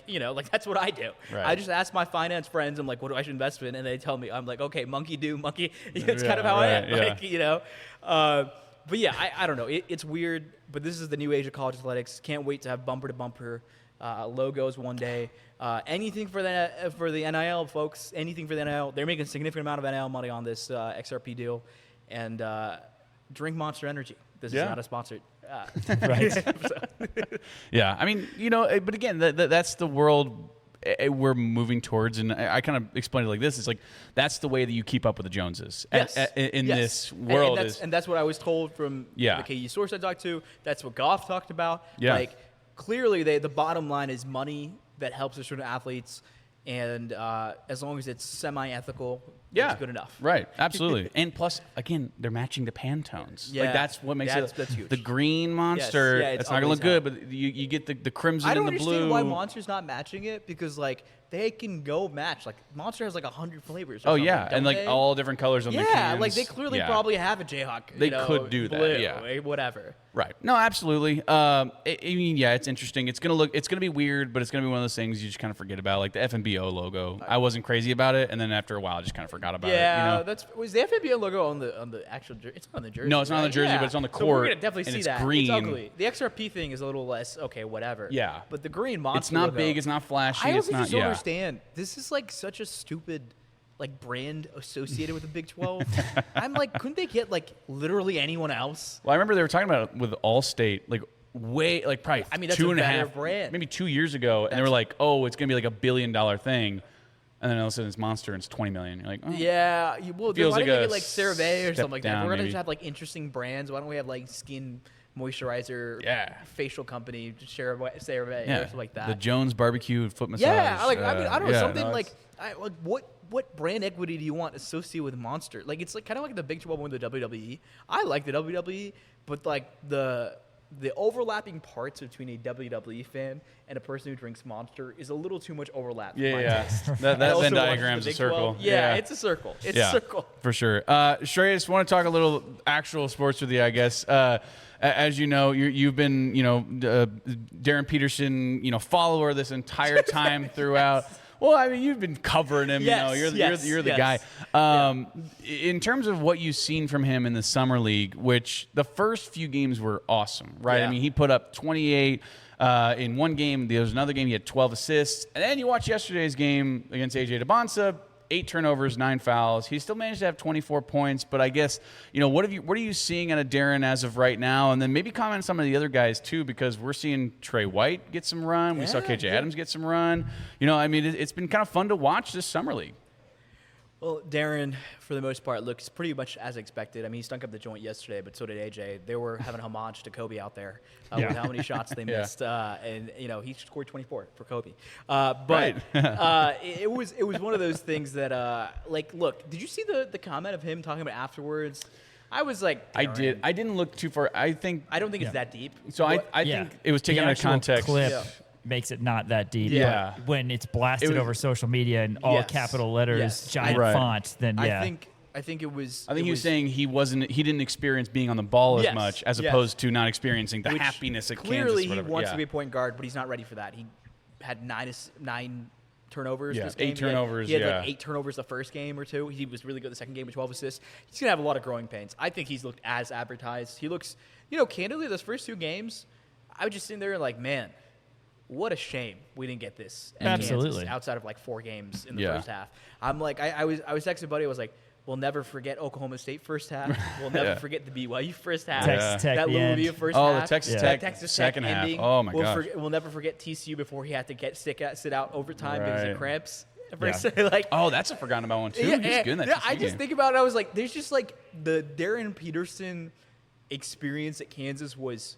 that's what I do. Right. I just ask my finance friends. I'm like, what do I should invest in? And they tell me. I'm like, okay, monkey do monkey. It's kind of how I am. yeah. Like but yeah, I don't know. It's weird, but this is the new age of college athletics. Can't wait to have bumper to bumper logos one day. Anything for the NIL, folks. Anything for the NIL. They're making a significant amount of NIL money on this XRP deal. And drink Monster Energy. This is not a sponsored. Right. Yeah, I mean, but again, that's the world we're moving towards, and I kind of explained it like this: it's like that's the way that you keep up with the Joneses in this world. And that's what I was told from the KU source I talked to. That's what Goff talked about. Yeah. Like clearly, the bottom line is money that helps the student athletes, and as long as it's semi-ethical, it's good enough. Right, absolutely. And plus, again, they're matching the Pantones. Yeah, like that's what makes that's huge. The green Monster. Yes, it's not gonna look good, but you get the crimson I don't and the blue. understand why Monster's not matching it because they can go match. Like Monster has 100 flavors. Or Oh something, yeah, and don't they? all different colors on the cans. Like they clearly probably have a Jayhawk. They could do that, blue, yeah. whatever. Right. No, absolutely. I mean, yeah, it's interesting. It's gonna be weird, but it's gonna be one of those things you just kind of forget about, like the FNBO logo. I wasn't crazy about it, and then after a while, I just kind of forgot about it. Yeah, was the FNBO logo on the actual jersey? It's not on the jersey. No, it's not on the jersey, but it's on the So court. we're gonna definitely and see it's that. green. It's ugly. The XRP thing is a little less okay, whatever. Yeah. But the green Monster. It's not logo, big. It's not flashy. I It's also not. just don't Yeah. understand. This is such a stupid brand associated with the Big 12. I'm like, couldn't they get literally anyone else? Well, I remember they were talking about it with Allstate, probably I mean, that's two a and a better half, brand. maybe 2 years ago, and they were like, "Oh, it's gonna be like $1 billion thing," and then all of a sudden it's Monster and it's $20 million. You're like, oh. Yeah, well, Feels why like don't a they get CeraVe or step something like that? down, We're gonna maybe. just have interesting brands. Why don't we have skin moisturizer, facial company, CeraVe or something like that? The Jones barbecue foot massage. Yeah, I don't know, yeah, something no, what brand equity do you want associated with Monster? It's kind of like the Big 12 with the WWE. I like the WWE, but the overlapping parts between a WWE fan and a person who drinks Monster is a little too much overlap. for my taste. that I also Venn watch diagram's the a Big circle. 12. Yeah, it's a circle. It's a circle. For sure. Shreyas, want to talk a little actual sports with you, I guess. As you know, you've been, Darren Peterson, follower this entire time throughout. Well, I mean, you've been covering him. Yes, you're the guy. In terms of what you've seen from him in the summer league, which the first few games were awesome, right? Yeah. I mean, he put up 28 in one game. There was another game he had 12 assists, and then you watch yesterday's game against AJ DeBonsa. 8 turnovers, 9 fouls. He still managed to have 24 points, but I guess, what are you seeing out of Darren as of right now? And then maybe comment on some of the other guys too, because we're seeing Trey White get some run. We saw KJ Adams get some run. It's been kind of fun to watch this summer league. Well, Darren, for the most part, looks pretty much as expected. I mean, he stunk up the joint yesterday, but so did AJ. They were having homage to Kobe out there with how many shots they missed, and he scored 24 for Kobe. It was one of those things that, look, did you see the comment of him talking about afterwards? I was like, I did. I didn't look too far. I don't think it's that deep. So I think it was taken The out of actual context. Clip makes it not that deep. Yeah. But when it's blasted over social media in all capital letters, giant font, then yeah. I think it was. I think he was saying he didn't experience being on the ball as much as opposed to not experiencing the happiness at clearly Kansas. Clearly, he wants to be a point guard, but he's not ready for that. He had nine turnovers this game. 8 turnovers, He had 8 turnovers the first game or two. He was really good the second game with 12 assists. He's going to have a lot of growing pains. I think he's looked as advertised. He looks, candidly, those first 2 games, I was just sitting there like, man, what a shame we didn't get this at Absolutely. Kansas outside of 4 games in the first half. I'm like, I was texting buddy. I was like, we'll never forget Oklahoma State first half. We'll never forget the BYU first half. Texas Tech, that the Louisville end. first half. The Texas Tech second half. ending. Oh my gosh. We'll never forget TCU before he had to sit out overtime because Right. of cramps. Yeah. Oh, that's a forgotten about one too. He's good in that TCU I just game. think about it. I was like, there's just the Darren Peterson experience at Kansas was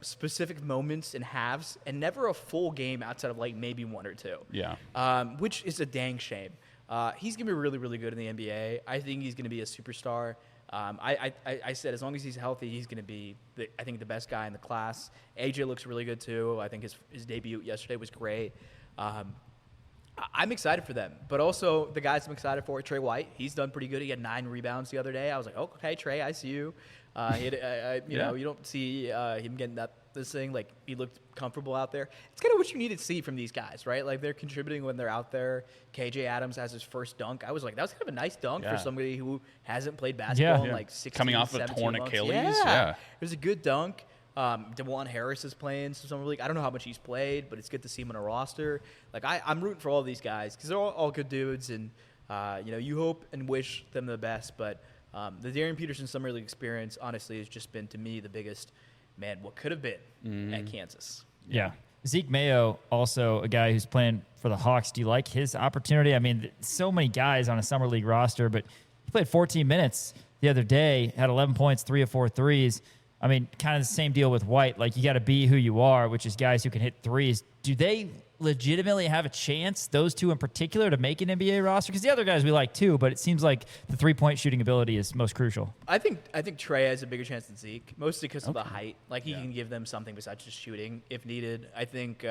specific moments and halves, and never a full game outside of maybe 1 or 2. Yeah. Which is a dang shame. He's gonna be really, really good in the NBA. I think he's gonna be a superstar. I said as long as he's healthy, he's going to be, I think, the best guy in the class. AJ looks really good too. I think his debut yesterday was great. I'm excited for them, but also the guys I'm excited for, Trey White. He's done pretty good. He had 9 rebounds the other day. I was like, oh, okay, Trey, I see you. You know, you don't see him getting this thing. Like, he looked comfortable out there. It's kind of what you need to see from these guys, right? Like, they're contributing when they're out there. KJ Adams has his first dunk. I was like, that was kind of a nice dunk for somebody who hasn't played basketball in like 16, coming off a 17 torn months. Achilles. Yeah. It was a good dunk. DeJuan Harris is playing some summer league. I don't know how much he's played, but it's good to see him on a roster. Like, I'm rooting for all these guys because they're all good dudes, and you know, you hope and wish them the best. But the Darian Peterson summer league experience, honestly, has just been to me the biggest. Man, what could have been at Kansas? Yeah. Zeke Mayo, also a guy who's playing for the Hawks. Do you like his opportunity? I mean, so many guys on a summer league roster, but he played 14 minutes the other day, had 11 points, 3 of 4 threes. I mean, kind of the same deal with White. Like, you got to be who you are, which is guys who can hit threes. Do they legitimately have a chance, those two in particular, to make an NBA roster? Because the other guys we like too, but it seems like the three-point shooting ability is most crucial. I think Trey has a bigger chance than Zeke, mostly because of the height. Like, he can give them something besides just shooting if needed. I think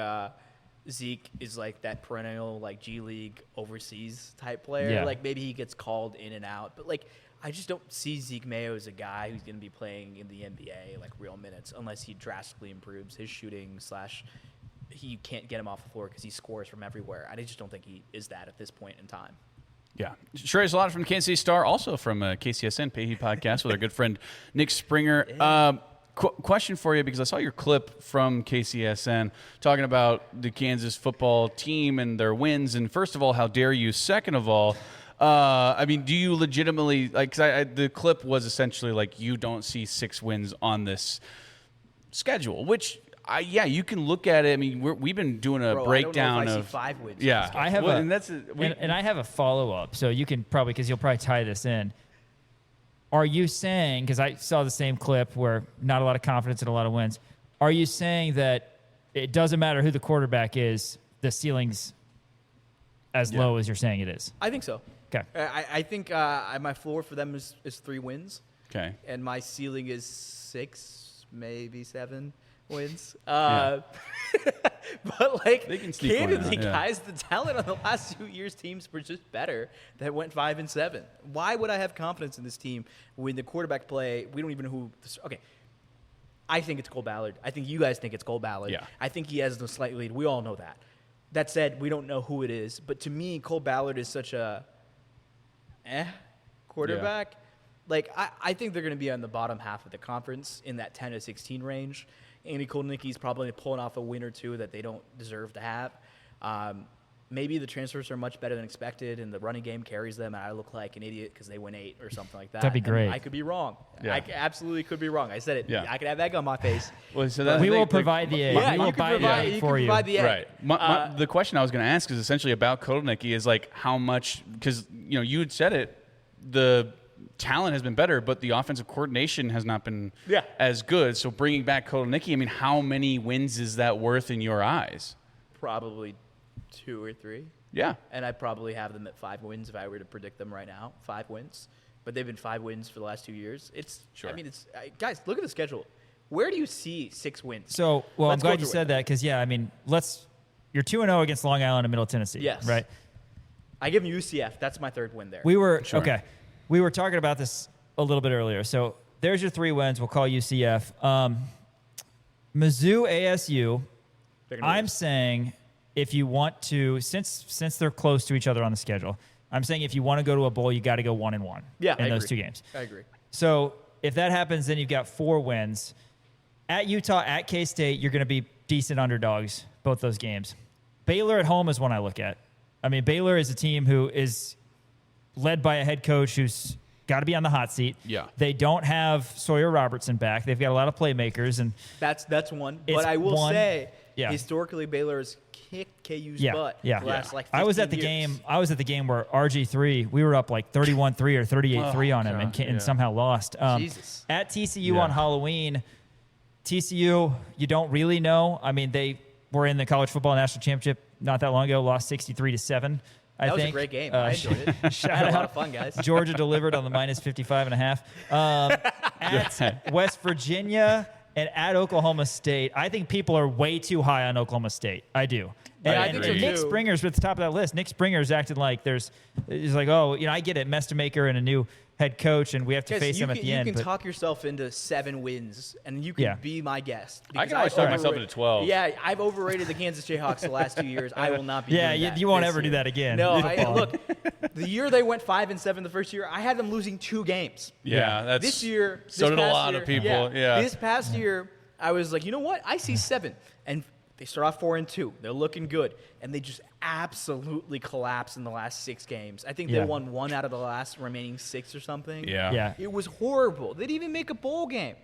Zeke is like that perennial, like, G League overseas type player. Yeah. Like, maybe he gets called in and out, but like, I just don't see Zeke Mayo as a guy who's going to be playing in the NBA, like, real minutes, unless he drastically improves his shooting / he can't get him off the floor because he scores from everywhere. I just don't think he is that at this point in time. Yeah. Shreyas Laddha from Kansas City Star, also from KCSN Payhe Podcast with our good friend Nick Springer. Question for you, because I saw your clip from KCSN talking about the Kansas football team and their wins. And first of all, how dare you? Second of all, I mean, do you legitimately, like, cause the clip was essentially like, you don't see 6 wins on this schedule, which, you can look at it. I mean, we've been doing a breakdown I don't know if I of see 5 wins. Yeah, I have and I have a follow-up, so you can probably, because you'll probably tie this in. Are you saying, because I saw the same clip where not a lot of confidence and a lot of wins, are you saying that it doesn't matter who the quarterback is, the ceiling's as low as you're saying it is? I think so. Okay. I think my floor for them is 3 wins. Okay. And my ceiling is 6, maybe 7 wins. Yeah. But, like, They can sneak one candidly, out, yeah. guys, the talent on the last 2 years' teams were just better that went 5 and 7. Why would I have confidence in this team when the quarterback play, we don't even know who – okay. I think it's Cole Ballard. I think you guys think it's Cole Ballard. Yeah. I think he has the slight lead. We all know that. That said, we don't know who it is. But to me, Cole Ballard is such a quarterback. Yeah. Like, I think they're going to be on the bottom half of the conference in that 10 to 16 range. Andy Kolnicki's probably pulling off a win or two that they don't deserve to have. Maybe the transfers are much better than expected, and the running game carries them, and I look like an idiot because they win 8 or something like that. That'd be great. And I could be wrong. Yeah. I absolutely could be wrong. I said it. Yeah. I could have egg on my face. Well, so that's We will provide the egg. Yeah, We will you can buy the provide, egg you for can you. provide the egg. Right. The question I was going to ask is essentially about Kolnicki is, like, how much, because, you know, you had said it, the talent has been better, but the offensive coordination has not been as good. So bringing back Kolnicki, I mean, how many wins is that worth in your eyes? Probably 2 or 3. Yeah. And I'd probably have them at 5 wins if I were to predict them right now. 5 wins. But they've been 5 wins for the last 2 years. Sure. I mean, guys, look at the schedule. Where do you see 6 wins? So, well, Let's I'm go glad you through said it. that because, you're 2-0 against Long Island and Middle Tennessee. Yes. Right? I give them UCF. That's my 3rd win there. We were Sure. okay. We were talking about this a little bit earlier. So there's your 3 wins. We'll call UCF. Mizzou, ASU. I'm saying if you want to, since they're close to each other on the schedule, I'm saying if you want to go to a bowl, you got to go 1-1. Yeah, in I those agree. 2 games. I agree. So if that happens, then you've got 4 wins. At Utah, at K-State, you're going to be decent underdogs, both those games. Baylor at home is one I look at. I mean, Baylor is a team who is led by a head coach who's got to be on the hot seat. Yeah. They don't have Sawyer Robertson back. They've got a lot of playmakers. And That's one. It's But I will one. say, Yeah. historically, Baylor has kicked KU's yeah, butt yeah. the last, like, I was at the 15 years. game. I was at the game where RG3, we were up like 31-3 or 38-3 on him God, and somehow lost. Jesus. At TCU Yeah. on Halloween, TCU, you don't really know. I mean, they were in the college football national championship not that long ago, lost 63-7. That was think. a great game. I enjoyed it. Shout Had a lot out. of fun, guys. Georgia delivered on the minus 55.5. At West Virginia and at Oklahoma State, I think people are way too high on Oklahoma State. I do. Yeah, I And think so, Nick too. Springer's at the top of that list. Nick Springer's acted like he's like, oh, I get it, Mestamaker and a new head coach, and we have to Guys, face you him at can, the you end. can but talk yourself into 7 wins, and you can Yeah. be my guest. I because can always I've talk myself overra- into 12. Yeah, I've overrated the Kansas Jayhawks the last 2 years. I will not be yeah, doing that you won't this ever do year. that again. No, Football. look, the year they went 5-7 the first year, I had them losing 2 games. Yeah, that's This year, so this did a past lot year- of people. Yeah. This past year, I was like, you know what? I see 7, and they start off 4-2. They're looking good, and they just absolutely collapsed in the last 6 games. I think Yeah. they won 1 out of the last remaining 6 or something. Yeah. Yeah. It was horrible. They didn't even make a bowl game.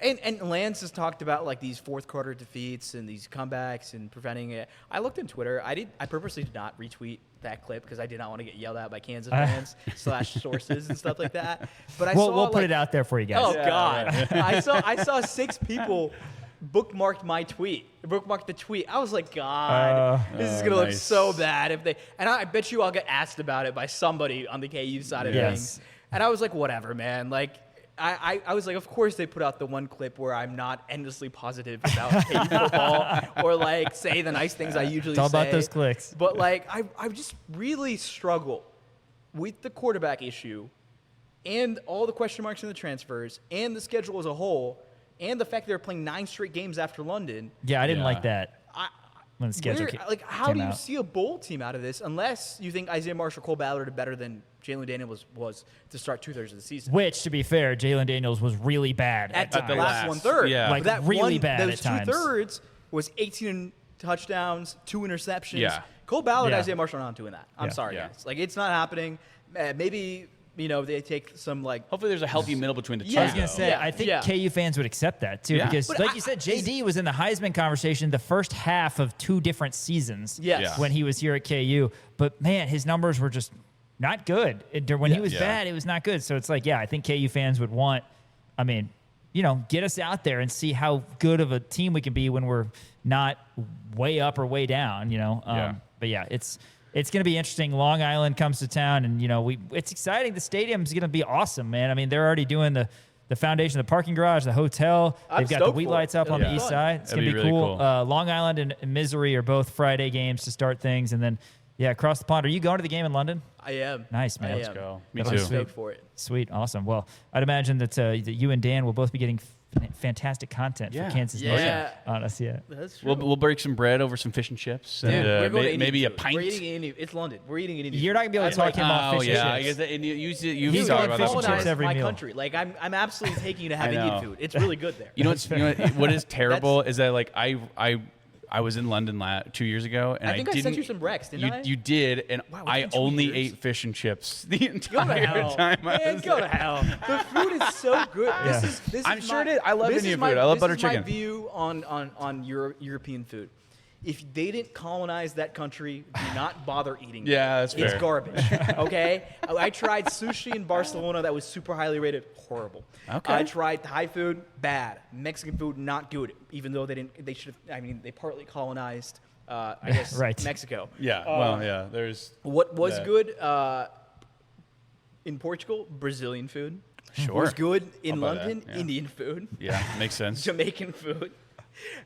And Lance has talked about like these fourth quarter defeats and these comebacks and preventing it. I looked on Twitter. I purposely did not retweet that clip because I did not want to get yelled at by Kansas fans / sources and stuff like that. But I saw We'll put like, it out there for you guys. Oh God! I saw 6 people bookmarked my tweet. Bookmarked the tweet. I was like, God, this is gonna look nice. so bad if they. And I bet you I'll get asked about it by somebody on the KU side of Yes. things. And I was like, whatever, man. Like. I was like, of course they put out the one clip where I'm not endlessly positive about KU football or like say the nice things I usually It's all say. about those clicks. But like, I just really struggle with the quarterback issue and all the question marks in the transfers and the schedule as a whole and the fact they're playing 9 straight games after London. Yeah, I didn't Yeah. like that when the schedule How came do you out. see a bowl team out of this unless you think Isaiah Marshall, Cole Ballard are better than Jalen Daniels was to start 2/3 of the season? Which, to be fair, Jalen Daniels was really bad At at the times. last last. 1/3. Yeah. Like, that really bad those at times. 2/3 was 18 touchdowns, 2 interceptions. Yeah. Cole Ballard, Yeah. Isaiah Marshall are not doing that. I'm Yeah. sorry, Yeah. guys. Like, it's not happening. Maybe, they take some, like, Hopefully, there's a healthy middle between the two. Yeah. I was going to though. say, Yeah, I think yeah. KU fans would accept that, too, Yeah. because, But like you said, JD was in the Heisman conversation the first half of 2 different seasons Yes. Yeah. when he was here at KU. But, man, his numbers were just not good. When he was Yeah. bad, it was not good. So it's like, yeah, I think KU fans would want, get us out there and see how good of a team we can be when we're not way up or way down, Yeah. But, yeah, it's going to be interesting. Long Island comes to town, and it's exciting. The stadium's going to be awesome, man. I mean, they're already doing the foundation, the parking garage, the hotel. I'm They've got the stoked wheat for lights it. up on It'll the be east fun. side. It's That'd going to be be really cool. cool. Long Island and Missouri are both Friday games to start things, and then across the pond. Are you going to the game in London? I am. Nice, man. I Let's am. go. Me That'll too. be I'm stoked for it. Sweet, awesome. Well, I'd imagine that you and Dan will both be getting fantastic content Yeah. for Kansas Yeah. Nation on us. Yeah. That's true. We'll break some bread over some fish and chips Dude, and we're going to Indian maybe a food. pint. We're eating Indian. It's London. We're eating Indian. You're not gonna be able to talk him off Oh fish and yeah, I chips. guess that, and you've He's talked going about fish and that chips before. every my meal. country. Like I'm absolutely taking you to have I Indian know. food. It's really good there. You know what is terrible is that like I was in London 2 years ago, and I think I didn't. sent you some Rex, didn't I? You did, and Wow, I it's been 2 only years. ate fish and chips the Go to entire hell. time. I Man, was go there. to hell. The food is so good. Yeah. This I'm is sure my, it is. I love this Indian is my- food. I love this butter is my chicken. view on European food. If they didn't colonize that country, do not bother eating it. Yeah, that's It's fair. garbage. Okay? I tried sushi in Barcelona that was super highly rated. Horrible. Okay. I tried Thai food. Bad. Mexican food. Not good. Even though they should have. I mean, they partly colonized. I guess Right. Mexico. Yeah, well, yeah. There's What was that. good in Portugal? Brazilian food. Sure. What was good in I'll buy that, London? yeah. Indian food. Yeah, makes sense. Jamaican food.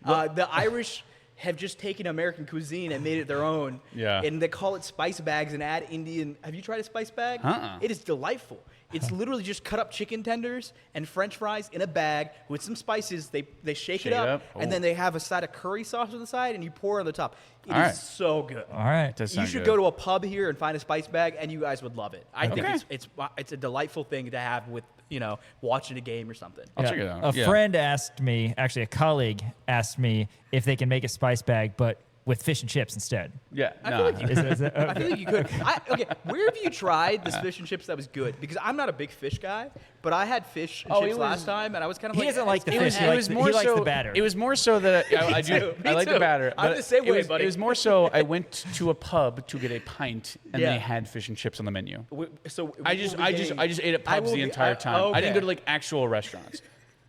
The Irish have just taken American cuisine and made it their own. Yeah. And they call it spice bags and add Indian. Have you tried a spice bag? Uh-uh. It is delightful. It's literally just cut up chicken tenders and French fries in a bag with some spices. They shake it up, and then Oh. they have a side of curry sauce on the side, and you pour it on the top. It is All right. so good. All right. Does You sound should good. go to a pub here and find a spice bag, and you guys would love it. I think Okay. it's a delightful thing to have with watching a game or something. I'll check it out. A Yeah. friend asked me, actually a colleague asked me if they can make a spice bag, but with fish and chips instead. Yeah, I no. feel like you Is it- I feel like you could. Okay, where have you tried this fish and chips that was good? Because I'm not a big fish guy, but I had fish and Oh, chips it was- last time, and I was kind of He like, doesn't like the it's fish. good. He likes the batter. It was more so that I too, do. me I like too. the batter. I'm but the same it way, was, buddy. It was more so I went to a pub to get a pint, and Yeah. they had fish and chips on the menu. So I just ate at pubs the entire time. I didn't go to like actual restaurants.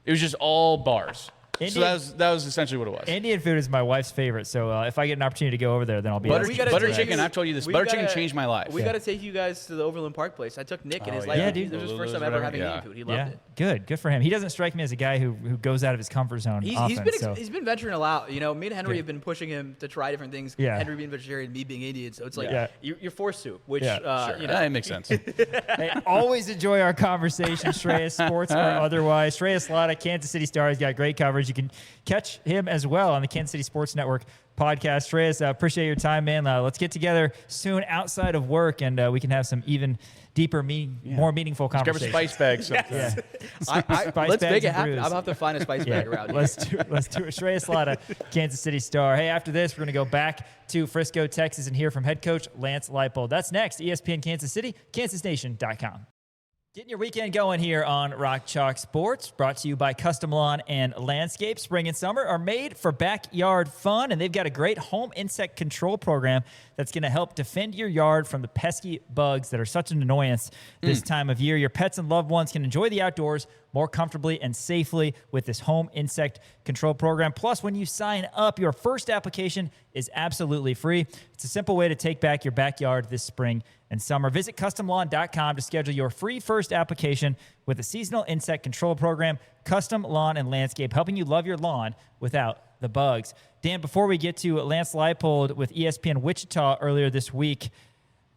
It was just all bars. So that was essentially what it was. Indian food is my wife's favorite. So if I get an opportunity to go over there, then I'll be Butter there. chicken. I've told you this. Butter chicken changed my life. We got to take you guys to the Overland Park place. I took Nick and his life. Yeah, dude. This was his first time ever having Indian food. He loved it. Good for him. He doesn't strike me as a guy who goes out of his comfort zone often. He's been venturing a lot. You know, me and Henry have been pushing him to try different things. Yeah. Henry being vegetarian, me being Indian. So it's like you're forced to, which sure. you know. That makes sense. Hey, always enjoy our conversation, Shreyas, sports or otherwise. Shreyas Laddha, Kansas City Star, has got great coverage. You can catch him as well on the Kansas City Sports Network podcast. Shreyas, appreciate your time, man. Let's get together soon outside of work, and we can have some even deeper, more meaningful conversations. Grab a spice bag. Yeah. Let's make it happen. I'm gonna have to find a spice bag around here. Let's do it. Shreyas Laddha, Kansas City Star. Hey, after this, we're going to go back to Frisco, Texas, and hear from head coach Lance Leipold. That's next. ESPN Kansas City, kansasnation.com. Getting your weekend going here on Rock Chalk Sports, brought to you by Custom Lawn and Landscape. Spring and summer are made for backyard fun, and they've got a great home insect control program that's going to help defend your yard from the pesky bugs that are such an annoyance this time of year. Your pets and loved ones can enjoy the outdoors more comfortably and safely with this home insect control program. Plus, when you sign up, your first application is absolutely free. It's a simple way to take back your backyard this spring and summer. Visit CustomLawn.com to schedule your free first application with a seasonal insect control program. Custom Lawn and Landscape, helping you love your lawn without the bugs. Dan, before we get to Lance Leipold with ESPN Wichita earlier this week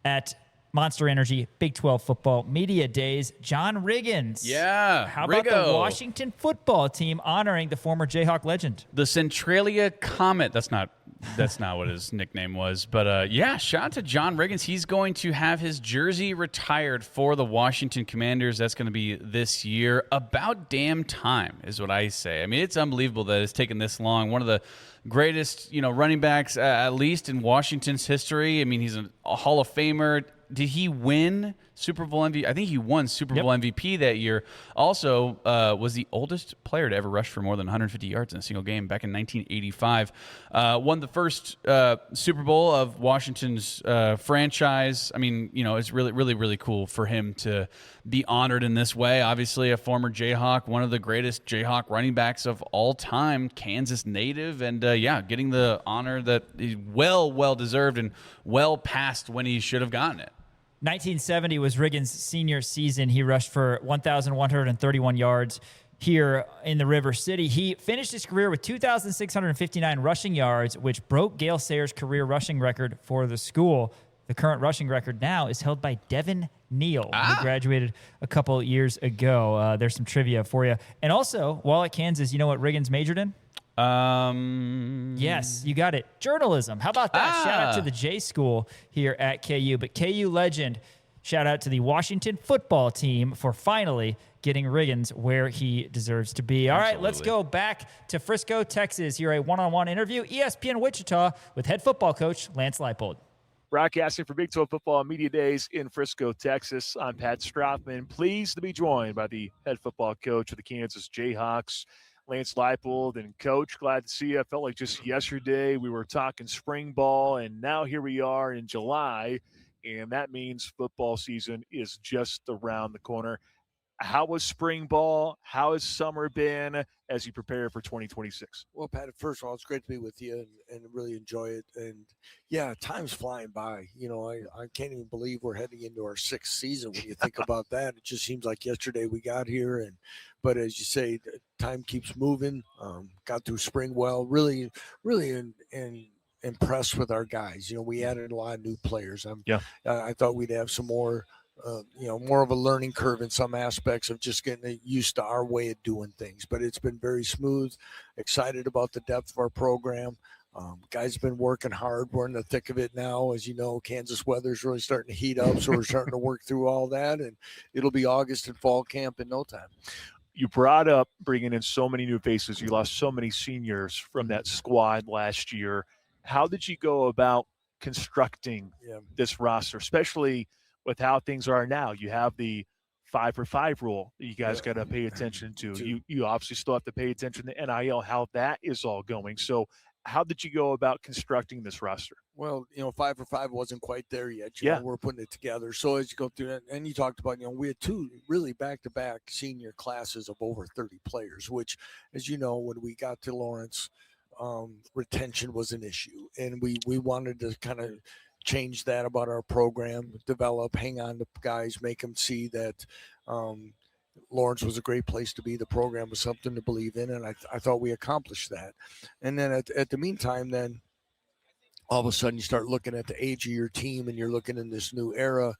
at Monster Energy Big 12 Football Media Days, John Riggins. Yeah, How about the Washington football team honoring the former Jayhawk legend? The Centralia Comet. That's not what his nickname was. But, shout out to John Riggins. He's going to have his jersey retired for the Washington Commanders. That's going to be this year. About damn time is what I say. I mean, it's unbelievable that it's taken this long. One of the greatest, running backs, at least in Washington's history. I mean, he's a Hall of Famer. Did he win Super Bowl MVP? I think he won Super Bowl MVP that year. Also, was the oldest player to ever rush for more than 150 yards in a single game back in 1985. Won the first Super Bowl of Washington's franchise. I mean, it's really, really, really cool for him to be honored in this way. Obviously, a former Jayhawk, one of the greatest Jayhawk running backs of all time, Kansas native, and getting the honor that is well deserved and well past when he should have gotten it. 1970 was Riggins' senior season. He rushed for 1,131 yards here in the River City. He finished his career with 2,659 rushing yards, which broke Gale Sayers' career rushing record for the school. The current rushing record now is held by Devin Neal, who graduated a couple years ago. There's some trivia for you. And also, while at Kansas, you know what Riggins majored in? Yes, you got it. Journalism. How about that? Shout out to the J School here at KU. But KU legend, shout out to the Washington football team for finally getting Riggins where he deserves to be. All right, let's go back to Frisco, Texas. Here a one-on-one interview, ESPN Wichita with head football coach Lance Leipold. Broadcasting for Big 12 Football Media Days in Frisco, Texas. I'm Pat Strothman. Pleased to be joined by the head football coach of the Kansas Jayhawks, Lance Leipold. And Coach, glad to see you. I felt like just yesterday we were talking spring ball, and now here we are in July, and that means football season is just around the corner. How was spring ball? How has summer been as you prepare for 2026? Well, Pat, first of all, it's great to be with you and really enjoy it. And, yeah, time's flying by. I can't even believe we're heading into our sixth season when you think about that. It just seems like yesterday we got here. But as you say, time keeps moving. Got through spring well. Really, really impressed with our guys. We added a lot of new players. I thought we'd have some more – more of a learning curve in some aspects of just getting used to our way of doing things. But it's been very smooth. Excited about the depth of our program. Guys have been working hard. We're in the thick of it now. As you know, Kansas weather's really starting to heat up, so we're starting to work through all that. And it'll be August and fall camp in no time. You brought up bringing in so many new faces. You lost so many seniors from that squad last year. How did you go about constructing this roster, especially with how things are now? You have the 5-for-5 rule that you guys got to pay attention to. You obviously still have to pay attention to NIL, how that is all going. So How did you go about constructing this roster? Well, 5 for 5 wasn't quite there yet. You know, we're putting it together. So as you go through it, and you talked about, we had 2 really back-to-back senior classes of over 30 players, which, as you know, when we got to Lawrence, retention was an issue. And we wanted to kind of change that about our program, develop, hang on to guys, make them see that Lawrence was a great place to be. The program was something to believe in, and I thought we accomplished that. And then at the meantime, then all of a sudden you start looking at the age of your team, and you're looking in this new era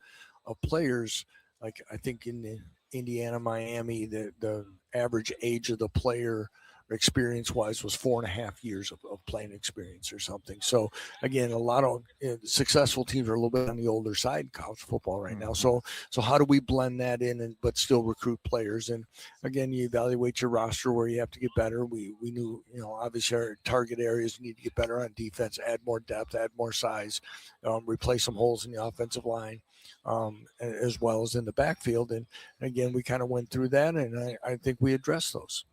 of players. Like I think in Indiana, Miami, the average age of the player experience-wise was 4.5 years of playing experience or something. So again, a lot of successful teams are a little bit on the older side in college football right now. So how do we blend that in but still recruit players? And again, you evaluate your roster where you have to get better. We knew, obviously our target areas need to get better on defense, add more depth, add more size, replace some holes in the offensive line, as well as in the backfield. And again, we kind of went through that, and I think we addressed those.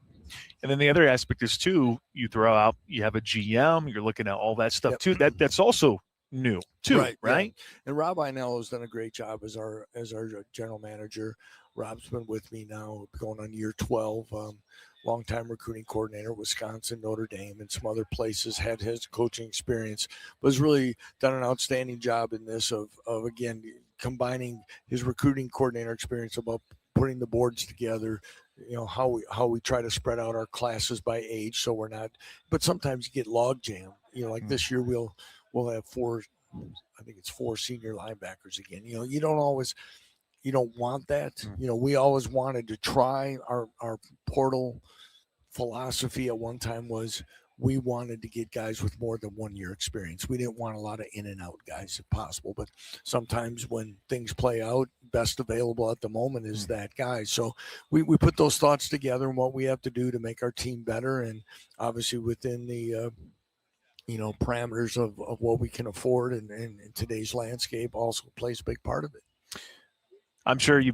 And then the other aspect is too, you throw out, you have a GM, you're looking at all that stuff too. That's also new too, right? Yeah. And Rob Einell has done a great job as our general manager. Rob's been with me now going on year 12. Longtime recruiting coordinator, Wisconsin, Notre Dame, and some other places, had his coaching experience, but has really done an outstanding job in this of again, combining his recruiting coordinator experience about putting the boards together, how we try to spread out our classes by age, so we're not. But sometimes you get log jam. Like this year we'll have 4. I think it's 4 senior linebackers again. You don't want that. We always wanted to try. Our portal philosophy at one time was we wanted to get guys with more than 1 year experience. We didn't want a lot of in and out guys if possible, but sometimes when things play out, best available at the moment is that guy. So we put those thoughts together and what we have to do to make our team better, and obviously within the parameters of what we can afford, and in today's landscape also plays a big part of it. I'm sure you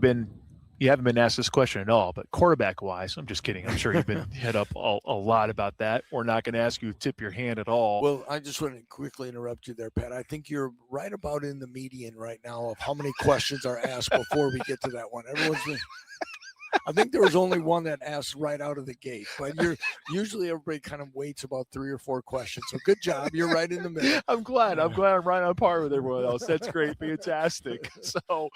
haven't been asked this question at all, but quarterback-wise, I'm just kidding. I'm sure you've been hit up a lot about that. We're not going to ask you to tip your hand at all. Well, I just want to quickly interrupt you there, Pat. I think you're right about in the median right now of how many questions are asked before we get to that one. I think there was only one that asked right out of the gate, but usually everybody kind of waits about 3 or 4 questions. So good job. You're right in the middle. I'm glad I'm right on par with everyone else. That's great. Fantastic. So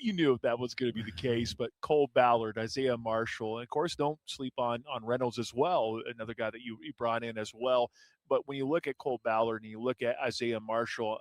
you knew that was going to be the case, but Cole Ballard, Isaiah Marshall, and of course, don't sleep on Reynolds as well, another guy that you brought in as well. But when you look at Cole Ballard and you look at Isaiah Marshall,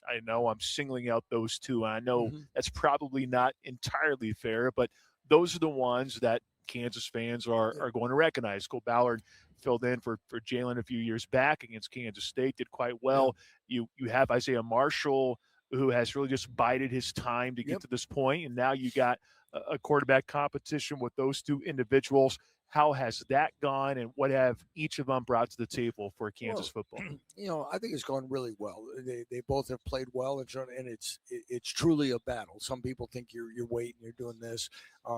I know I'm singling out those two. And I know that's probably not entirely fair, but those are the ones that Kansas fans are going to recognize. Cole Ballard filled in for Jalen a few years back against Kansas State, did quite well. You have Isaiah Marshall, who has really just bided his time to get to this point, and now you got a quarterback competition with those 2 individuals. How has that gone, and what have each of them brought to the table for Kansas football? I think it's gone really well. They both have played well, and it's truly a battle. Some people think you're waiting, you're doing this.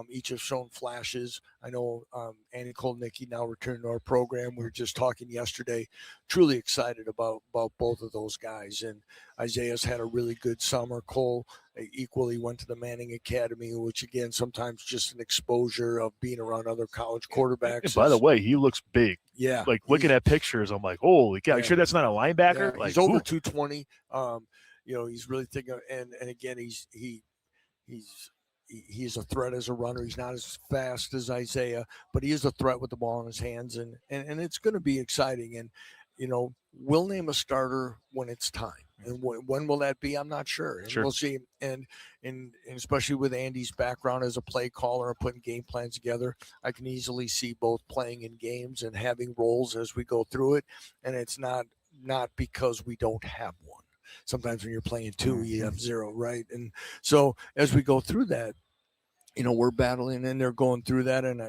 Each have shown flashes. I know Andy Kolnicki now returned to our program. We were just talking yesterday. Truly excited about both of those guys. And Isaiah's had a really good summer. Cole equally went to the Manning Academy, which again sometimes just an exposure of being around other college quarterbacks. And by the way, he looks big. Yeah, like looking at pictures, I'm like, holy cow! You sure that's not a linebacker? Yeah, like, he's over 220. He's really thinking, and again, he's a threat as a runner. He's not as fast as Isaiah, but he is a threat with the ball in his hands, and it's going to be exciting. And we'll name a starter when it's time. And when will that be? I'm not sure. And we'll see. And especially with Andy's background as a play caller and putting game plans together, I can easily see both playing in games and having roles as we go through it. And it's not because we don't have one. Sometimes when you're playing 2, you have 0, right? And so as we go through that, we're battling and they're going through that. And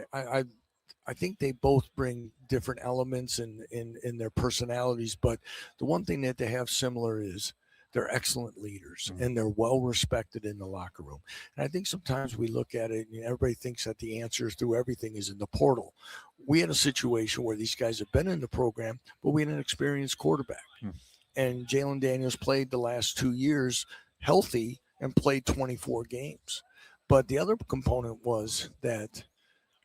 I think they both bring different elements in their personalities, but the one thing that they have similar is they're excellent leaders and they're well respected in the locker room. And I think sometimes we look at it and everybody thinks that the answers through everything is in the portal. we had a situation where these guys have been in the program, but we had an experienced quarterback. And Jalen Daniels played the last 2 years healthy and played 24 games. But the other component was that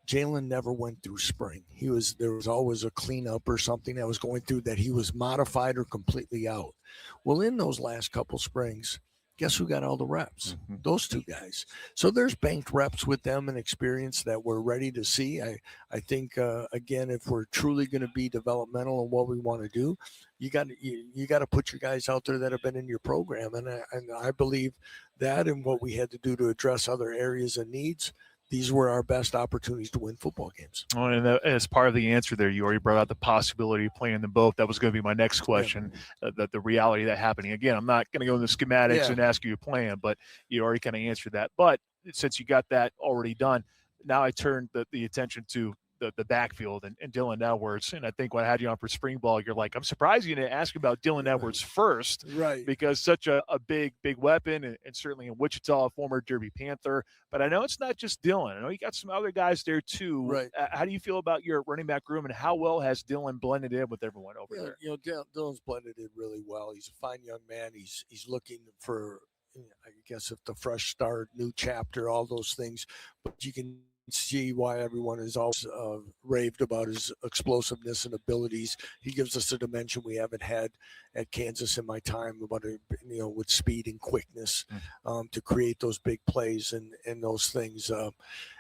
Jalen never went through spring. There was always a cleanup or something that was going through that he was modified or completely out. Well, in those last couple springs, guess who got all the reps? Those two guys. So there's banked reps with them and experience that we're ready to see. I think again, if we're truly going to be developmental in what we want to do, you got to put your guys out there that have been in your program, and I believe that, and what we had to do to address other areas and needs. These were our best opportunities to win football games. Oh, and as part of the answer there, you already brought out the possibility of playing them both. That was going to be my next question, the reality of that happening. Again, I'm not going to go into the schematics and ask you a plan, but you already kind of answered that. But since you got that already done, now I turn the attention to the backfield and Dylan Edwards. And I think when I had you on for spring ball, you're like, I'm surprised you didn't ask about Dylan Edwards first. Right. Because such a big weapon, and certainly in Wichita, a former Derby Panther. But I know it's not just Dylan. I know you got some other guys there too. Right. How do you feel about your running back room, and how well has Dylan blended in with everyone over there? You know, Dylan's blended in really well. He's a fine young man. He's looking for, I guess, if the fresh start, new chapter, all those things. But you can see why everyone is also raved about his explosiveness and abilities. He gives us a dimension we haven't had at Kansas in my time, about with speed and quickness to create those big plays and those things.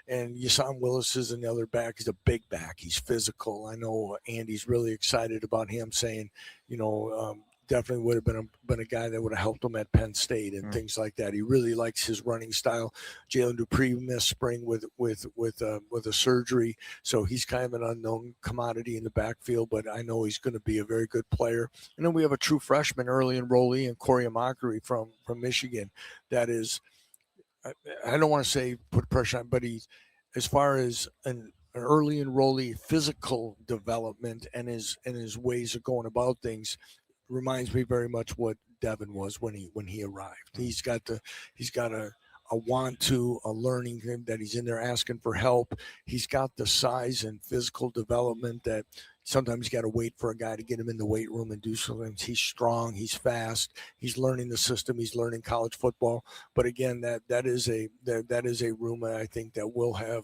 And Yasan Willis is another back. He's a big back. He's physical. I know Andy's really excited about him, saying, definitely would have been a guy that would have helped him at Penn State and things like that. He really likes his running style. Jalen Dupree missed spring with a surgery, so he's kind of an unknown commodity in the backfield. But I know he's going to be a very good player. And then we have a true freshman, early enrollee, and Corey Amakari from Michigan. That is, I don't want to say put pressure on, but he's, as far as an early enrollee, physical development and his ways of going about things reminds me very much what Devin was when he arrived. He's got a want to, a learning that he's in there asking for help. He's got the size and physical development that sometimes you got to wait for a guy to get him in the weight room and do something. He's strong. He's fast. He's learning the system. He's learning college football. But again, that is a room I think that will have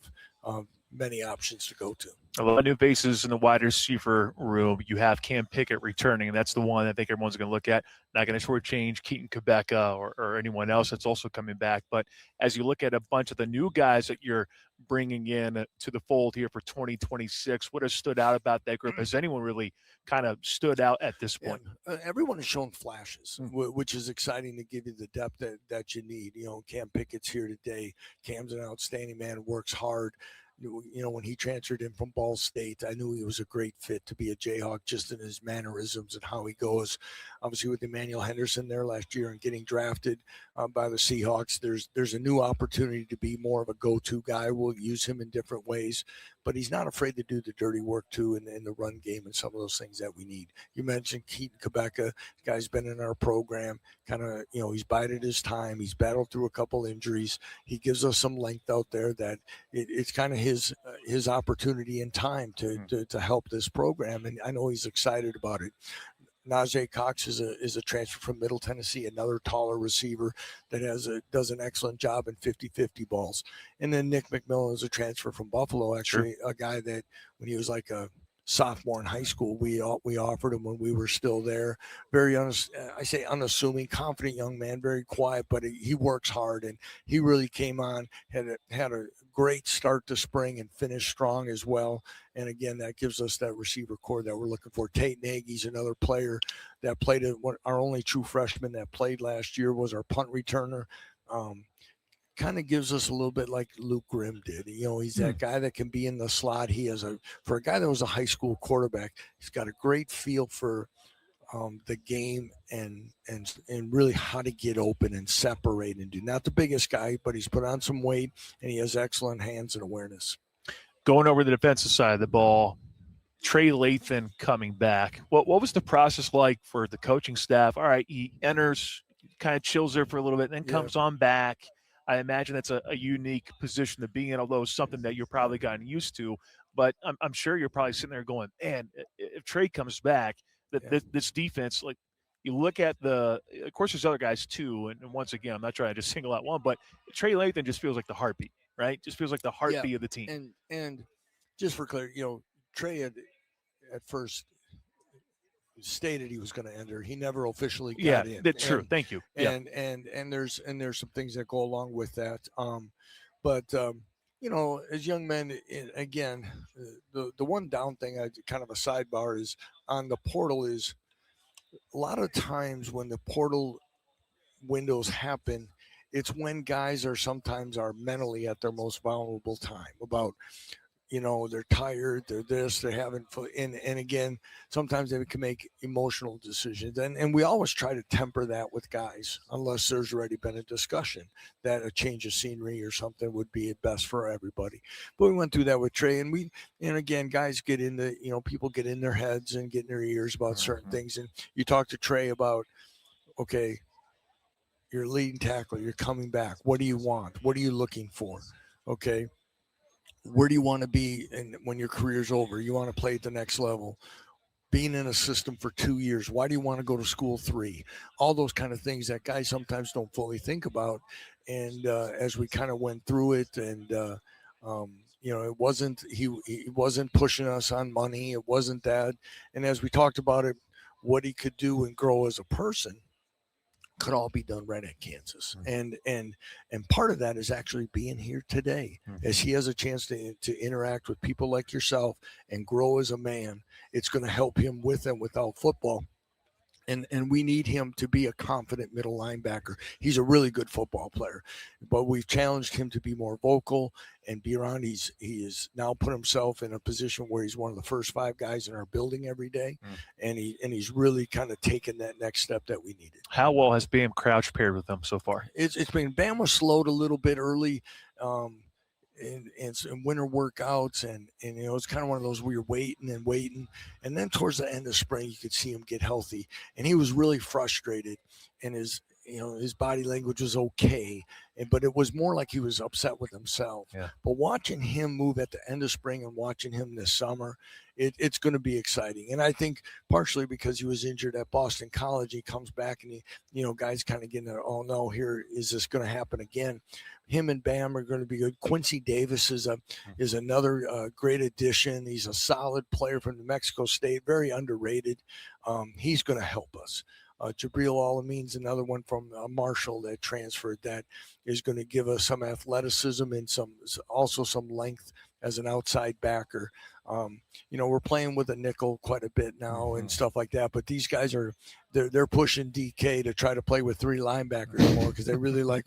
many options to go to. A lot of new faces in the wide receiver room. You have Cam Pickett returning, and that's the one I think everyone's going to look at. Not going to shortchange Keaton Quebeca or anyone else that's also coming back. But as you look at a bunch of the new guys that you're bringing in to the fold here for 2026, what has stood out about that group? Has anyone really kind of stood out at this point? Everyone has shown flashes, which is exciting to give you the depth that you need. Cam Pickett's here today. Cam's an outstanding man, works hard. When he transferred in from Ball State, I knew he was a great fit to be a Jayhawk, just in his mannerisms and how he goes. Obviously, with Emmanuel Henderson there last year and getting drafted by the Seahawks, there's a new opportunity to be more of a go-to guy. We'll use him in different ways, but he's not afraid to do the dirty work too in the run game and some of those things that we need. You mentioned Keaton Quebeca. The guy's been in our program. Kind of, he's bided his time. He's battled through a couple injuries. He gives us some length out there that it's kind of his opportunity in time to help this program, and I know he's excited about it. Najee Cox is a transfer from Middle Tennessee, another taller receiver that does an excellent job in 50-50 balls. And then Nick McMillan is a transfer from Buffalo, actually a guy that when he was like a sophomore in high school, we offered him when we were still there. Very unassuming, confident young man, very quiet, but he works hard, and he really came on, had a great start to spring and finished strong as well. And again, that gives us that receiver core that we're looking for. Tate Nagy's another player that played our only true freshman that played last year was our punt returner. Kind of gives us a little bit like Luke Grimm did. He's that guy that can be in the slot. For a guy that was a high school quarterback, he's got a great feel for the game and really how to get open and separate and do. Not the biggest guy, but he's put on some weight and he has excellent hands and awareness. Going over the defensive side of the ball, Trey Lathan coming back. What was the process like for the coaching staff? All right, he enters, kind of chills there for a little bit, and then comes on back. I imagine that's a unique position to be in, although it's something that you're probably gotten used to. But I'm sure you're probably sitting there going, man, if Trey comes back, this defense, like you look at of course, there's other guys too. And once again, I'm not trying to just single out one, but Trey Lathan just feels like the heartbeat, right? Just feels like the heartbeat of the team. And just for clarity, Trey had at first stated he was going to enter. He never officially got in. That's true. Thank you. And there's some things that go along with that. But as young men, again, the one down thing, kind of a sidebar, is on the portal is a lot of times when the portal windows happen, it's when guys are mentally at their most vulnerable time about, they're tired, they're this, they're having fun. And again, sometimes they can make emotional decisions. And we always try to temper that with guys, unless there's already been a discussion that a change of scenery or something would be best for everybody. But we went through that with Trey, and again, guys get into, people get in their heads and get in their ears about certain things. And you talk to Trey about, okay, you're a leading tackler, you're coming back. What do you want? What are you looking for? Okay. Where do you want to be when your career's over? You want to play at the next level. Being in a system for 2 years, why do you want to go to school 3? All those kind of things that guys sometimes don't fully think about. And as we kind of went through it, and it wasn't he wasn't pushing us on money. It wasn't that. And as we talked about it, what he could do and grow as a person could all be done right at Kansas. And part of that is actually being here today, as he has a chance to interact with people like yourself and grow as a man. It's going to help him with and without football. And we need him to be a confident middle linebacker. He's a really good football player, but we've challenged him to be more vocal and be around. He has now put himself in a position where he's one of the first 5 guys in our building every day, and he's really kind of taken that next step that we needed. How well has Bam Crouch paired with them so far? It's been Bam was slowed a little bit early. In winter workouts, and it's kind of one of those where you're waiting, and then towards the end of spring you could see him get healthy, and he was really frustrated, and his body language was okay, but it was more like he was upset with himself. But watching him move at the end of spring and watching him this summer, it's going to be exciting. And I think partially because he was injured at Boston College, he comes back and guys kind of getting there, oh no, here is this going to happen again. Him and Bam are going to be good. Quincy Davis is another great addition. He's a solid player from New Mexico State, very underrated. He's going to help us. Jabril Alameen's another one from Marshall that transferred, that is going to give us some athleticism and also some length as an outside backer. We're playing with a nickel quite a bit now and stuff like that, but these guys they're pushing DK to try to play with 3 linebackers more because they really like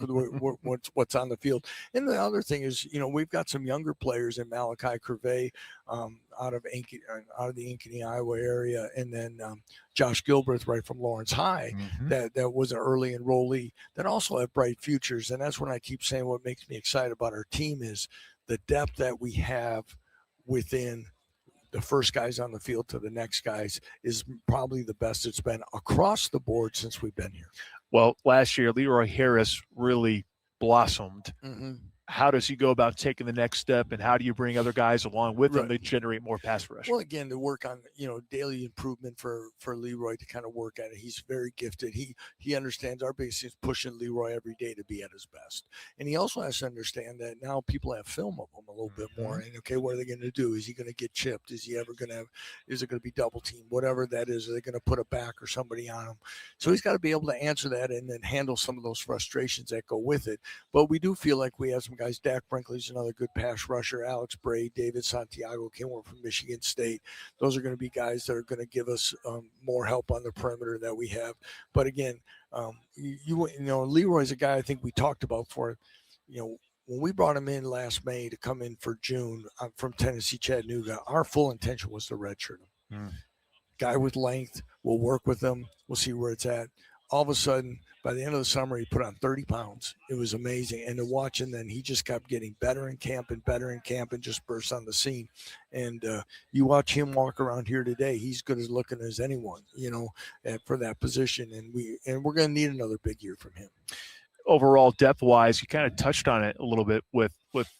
what's on the field. And the other thing is, we've got some younger players in Malachi Curvey out of the Ankeny, Iowa area, and then Josh Gilbreth right from Lawrence High that was an early enrollee that also have bright futures. And that's when I keep saying what makes me excited about our team is the depth that we have within the first guys on the field to the next guys is probably the best it's been across the board since we've been here. Well, last year, Leroy Harris really blossomed. How does he go about taking the next step, and how do you bring other guys along with him to generate more pass rush? Well, again, to work on, daily improvement for Leroy to kind of work at it. He's very gifted. He understands our base is pushing Leroy every day to be at his best. And he also has to understand that now people have film of him a little bit more. And, okay, what are they going to do? Is he going to get chipped? Is it going to be double teamed? Whatever that is, are they going to put a back or somebody on him? So he's got to be able to answer that and then handle some of those frustrations that go with it. But we do feel like we have some guys. Dak Brinkley's another good pass rusher. Alex Bray, David Santiago came over from Michigan State. Those are going to be guys that are going to give us more help on the perimeter that we have. But again, Leroy's a guy I think we talked about when we brought him in last May to come in for June from Tennessee Chattanooga. Our full intention was to redshirt him. Guy with length. We'll work with him. We'll see where it's at. All of a sudden, by the end of the summer, he put on 30 pounds. It was amazing. And to watch him, then he just kept getting better in camp and just burst on the scene. And you watch him walk around here today, he's good as looking as anyone, for that position. And we're going to need another big year from him. overall depth-wise, you kind of touched on it a little bit with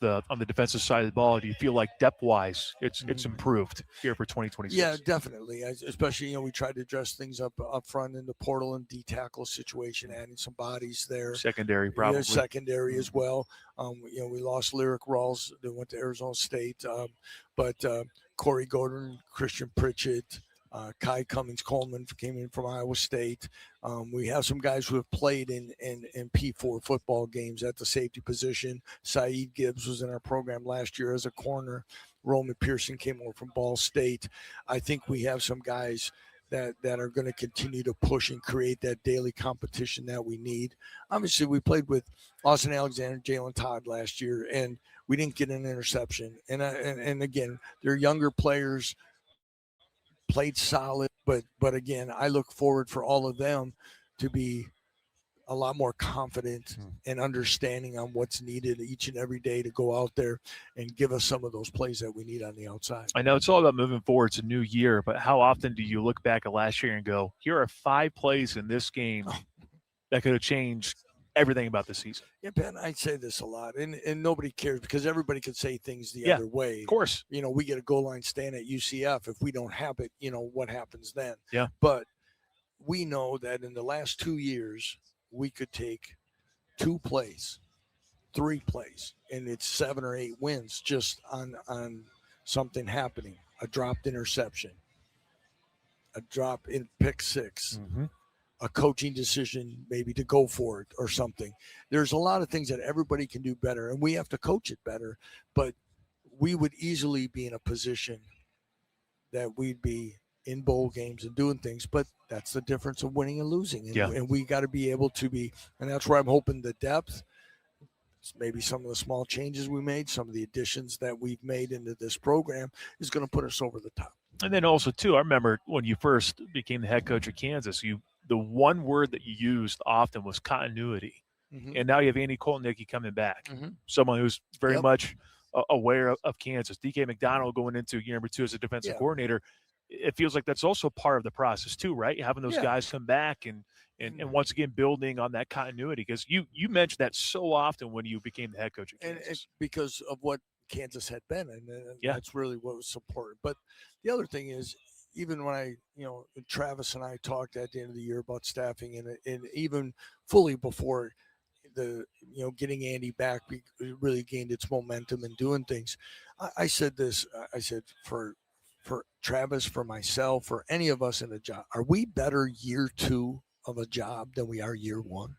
on the defensive side of the ball. Do you feel like depth-wise it's improved here for 2026? Yeah, definitely. Especially, we tried to dress things up front in the portal and D-tackle situation, adding some bodies there. Secondary, probably. Yeah, secondary as well. We lost Lyric Rawls that went to Arizona State, but Corey Gordon, Christian Pritchett, Kai Cummings-Coleman came in from Iowa State. We have some guys who have played in P4 football games at the safety position. Saeed Gibbs was in our program last year as a corner. Roman Pearson came over from Ball State. I think we have some guys that are going to continue to push and create that daily competition that we need. Obviously, we played with Austin Alexander, Jalen Todd last year, and we didn't get an interception. And again, they're younger players, played solid, but again, I look forward for all of them to be a lot more confident and understanding on what's needed each and every day to go out there and give us some of those plays that we need on the outside. I know it's all about moving forward. It's a new year, but how often do you look back at last year and go, here are 5 plays in this game that could have changed everything about the season? Yeah, Ben, I say this a lot, and nobody cares because everybody could say things the other way. Of course. We get a goal line stand at UCF. If we don't have it, what happens then? Yeah. But we know that in the last 2 years, we could take 2 plays, 3 plays, and it's 7 or 8 wins just on something happening. A dropped interception, a drop in pick 6, a coaching decision maybe to go for it or something. There's a lot of things that everybody can do better, and we have to coach it better, but we would easily be in a position that we'd be in bowl games and doing things, but that's the difference of winning and losing. And we got to be able to be, and that's where I'm hoping the depth, maybe some of the small changes we made, some of the additions that we've made into this program is going to put us over the top. And then also, too, I remember when you first became the head coach of Kansas, the one word that you used often was continuity. And now you have Andy Kolnicki coming back, someone who's very much aware of Kansas. DK McDonald going into year number 2 as a defensive coordinator. It feels like that's also part of the process too, right? Having those guys come back and once again building on that continuity, because you mentioned that so often when you became the head coach of Kansas. And because of what Kansas had been, and that's really what was important. But the other thing is, even when Travis and I talked at the end of the year about staffing, and even fully before the getting Andy back really gained its momentum and doing things, I said this. I said for Travis, for myself, for any of us in a job, are we better year 2 of a job than we are year 1?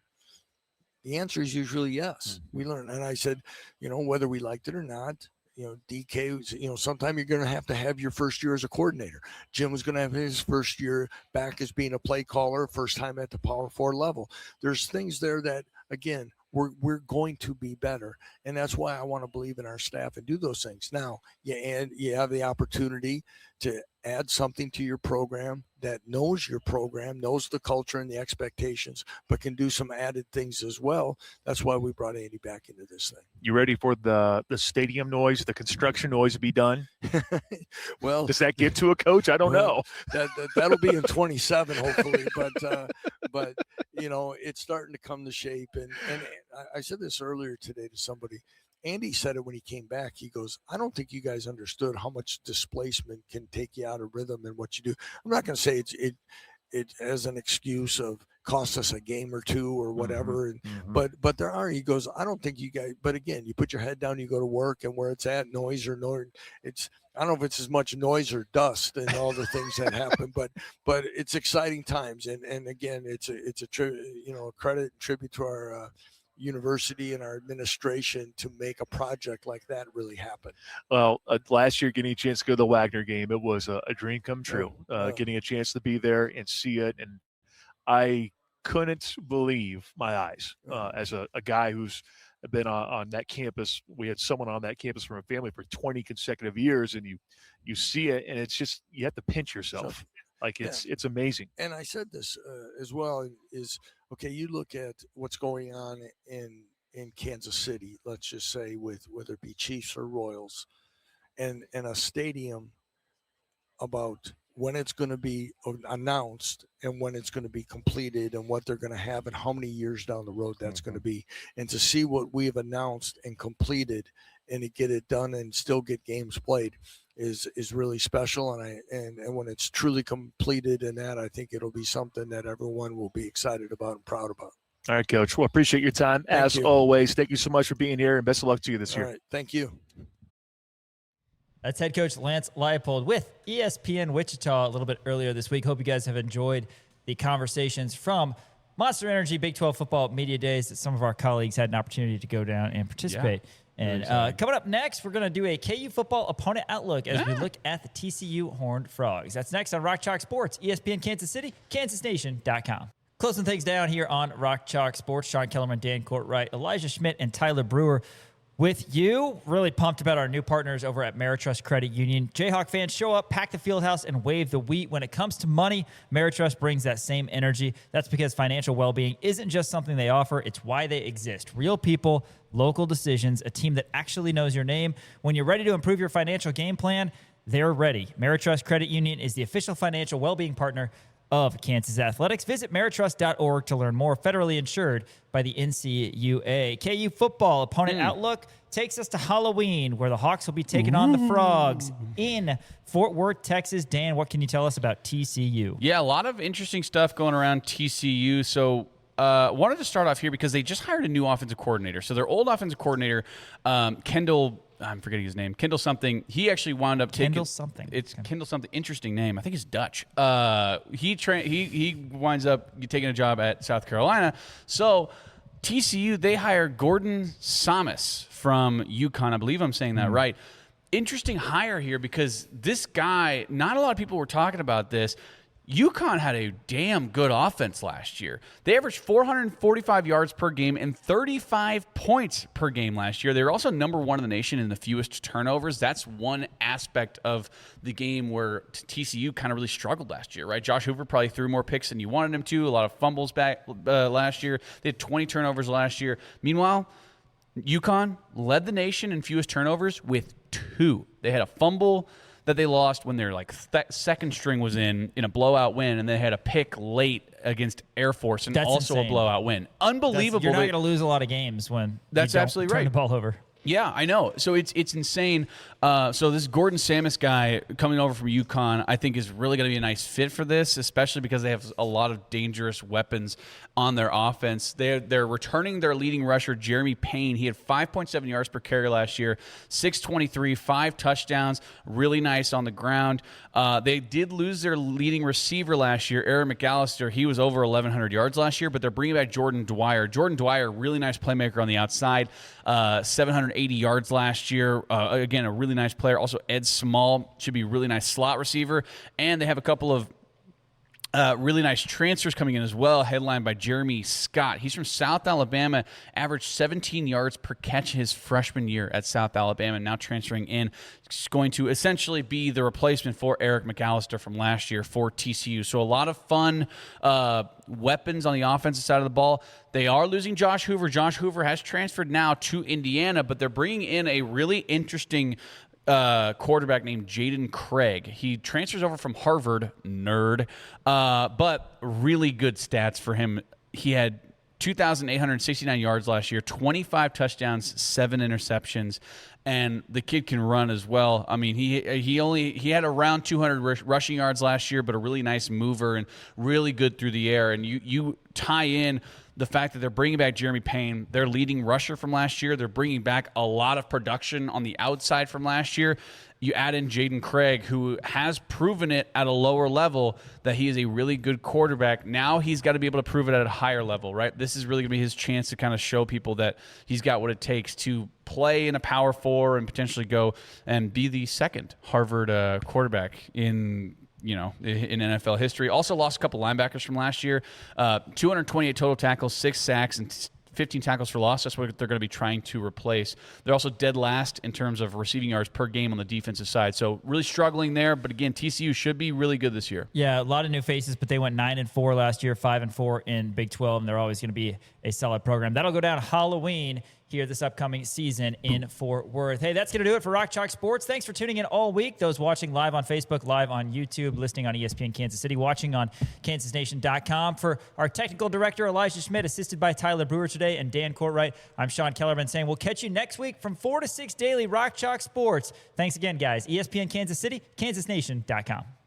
The answer is usually yes. We learn. And I said, whether we liked it or not, DK, sometime you're going to have your first year as a coordinator. Jim was going to have his first year back as being a play caller, first time at the Power 4 level. There's things there that, again, we're going to be better. And that's why I want to believe in our staff and do those things. Now, you have the opportunity to add something to your program that knows your program, knows the culture and the expectations, but can do some added things as well. That's why we brought Andy back into this thing. You ready for the stadium noise, the construction noise to be done? Well, does that get to a coach? I don't know. That'll be in 27, hopefully. But it's starting to come to shape. And I said this earlier today to somebody. Andy said it when he came back. He goes, I don't think you guys understood how much displacement can take you out of rhythm and what you do. I'm not going to say it as an excuse of cost us a game or 2 or whatever. But there are, he goes, I don't think you guys, but again, you put your head down, you go to work, and where it's at, noise or noise, I don't know if it's as much noise or dust and all the things that happen, but it's exciting times. And again, it's a credit and tribute to our, university and our administration to make a project like that really happen. Well, last year getting a chance to go to the Wagner game, it was a dream come true. Getting a chance to be there and see it, and I couldn't believe my eyes as a guy who's been on that campus. We had someone on that campus from a family for 20 consecutive years, and you see it, and it's just, you have to pinch yourself. Like it's amazing. And I said this as well is, okay, you look at what's going on in Kansas City, let's just say with whether it be Chiefs or Royals, and a stadium about when it's going to be announced and when it's going to be completed and what they're going to have and how many years down the road that's going to be. And to see what we've announced and completed and to get it done and still get games played is really special. And when it's truly completed and that, I think it'll be something that everyone will be excited about and proud about. All right, Coach. Well, appreciate your time as always. Thank you so much for being here, and best of luck to you this year. All right. Thank you. That's head coach Lance Leipold with ESPN Wichita a little bit earlier this week. Hope you guys have enjoyed the conversations from Monster Energy Big 12 Football Media Days that some of our colleagues had an opportunity to go down and participate. Yeah, and coming up next, we're going to do a KU football opponent outlook as we look at the TCU Horned Frogs. That's next on Rock Chalk Sports, ESPN Kansas City, KansasNation.com. Closing things down here on Rock Chalk Sports, Sean Kellerman, Dan Courtwright, Elijah Schmidt, and Tyler Brewer with you. Really pumped about our new partners over at Ameritrust Credit Union. Jayhawk fans, show up, pack the field house, and wave the wheat. When it comes to money, Ameritrust brings that same energy. That's because financial well-being isn't just something they offer, it's why they exist. Real people, local decisions, a team that actually knows your name. When you're ready to improve your financial game plan, they're ready. Ameritrust Credit Union is the official financial well-being partner of Kansas Athletics. Visit Ameritrust.org to learn more. Federally insured by the NCUA. KU football opponent outlook takes us to Halloween, where the Hawks will be taking on the Frogs in Fort Worth, Texas. Dan, what can you tell us about TCU? Yeah, a lot of interesting stuff going around TCU. So wanted to start off here because they just hired a new offensive coordinator. So their old offensive coordinator, Kendall, I'm forgetting his name, Kendall something. He actually wound up taking It's Kendall something. Interesting name. I think it's Dutch. He winds up taking a job at South Carolina. So TCU, they hire Gordon Samus from UConn. I believe I'm saying that right. Interesting hire here because this guy, not a lot of people were talking about this. UConn had a damn good offense last year. They averaged 445 yards per game and 35 points per game last year. They were also number one in the nation in the fewest turnovers. That's one aspect of the game where TCU kind of really struggled last year, right? Josh Hoover probably threw more picks than you wanted him to. A lot of fumbles back last year. They had 20 turnovers last year. Meanwhile, UConn led the nation in fewest turnovers with 2. They had a fumble that they lost when their second string was in a blowout win, and they had a pick late against Air Force and also insane. A blowout win. Unbelievable. You're not going to lose a lot of games when that's you don't absolutely turn right. the ball over. Yeah, I know. So it's insane. So this Gordon Samus guy coming over from UConn, I think is really going to be a nice fit for this, especially because they have a lot of dangerous weapons on their offense. They're returning their leading rusher, Jeremy Payne. He had 5.7 yards per carry last year, 623, 5 touchdowns, really nice on the ground. They did lose their leading receiver last year, Aaron McAllister. He was over 1,100 yards last year, but they're bringing back Jordan Dwyer. Jordan Dwyer, really nice playmaker on the outside, 780 yards last year. Again, a really nice player. Also, Ed Small should be a really nice slot receiver. And they have a couple of really nice transfers coming in as well, headlined by Jeremy Scott. He's from South Alabama, averaged 17 yards per catch his freshman year at South Alabama, now transferring in. He's going to essentially be the replacement for Eric McAllister from last year for TCU. So a lot of fun weapons on the offensive side of the ball. They are losing Josh Hoover. Josh Hoover has transferred now to Indiana, but they're bringing in a really interesting quarterback named Jaden Craig. He transfers over from Harvard, nerd, but really good stats for him. He had 2,869 yards last year, 25 touchdowns, 7 interceptions, and the kid can run as well. I mean, he had around 200 rushing yards last year, but a really nice mover and really good through the air. And you tie in the fact that they're bringing back Jeremy Payne, their leading rusher from last year. They're bringing back a lot of production on the outside from last year. You add in Jaden Craig, who has proven it at a lower level that he is a really good quarterback. Now he's got to be able to prove it at a higher level, right? This is really going to be his chance to kind of show people that he's got what it takes to play in a Power 4 and potentially go and be the second Harvard quarterback in NFL history. Also lost a couple linebackers from last year. 228 total tackles, 6 sacks, and 15 tackles for loss. That's what they're going to be trying to replace. They're also dead last in terms of receiving yards per game on the defensive side. So really struggling there. But again, TCU should be really good this year. Yeah, a lot of new faces, but they went 9-4 last year, 5-4 in Big 12, and they're always going to be a solid program. That'll go down Halloween here this upcoming season in Fort Worth. Hey, that's going to do it for Rock Chalk Sports. Thanks for tuning in all week. Those watching live on Facebook, live on YouTube, listening on ESPN Kansas City, watching on kansasnation.com. For our technical director, Elijah Schmidt, assisted by Tyler Brewer today and Dan Courtwright, I'm Sean Kellerman saying we'll catch you next week from 4 to 6 daily Rock Chalk Sports. Thanks again, guys. ESPN Kansas City, kansasnation.com.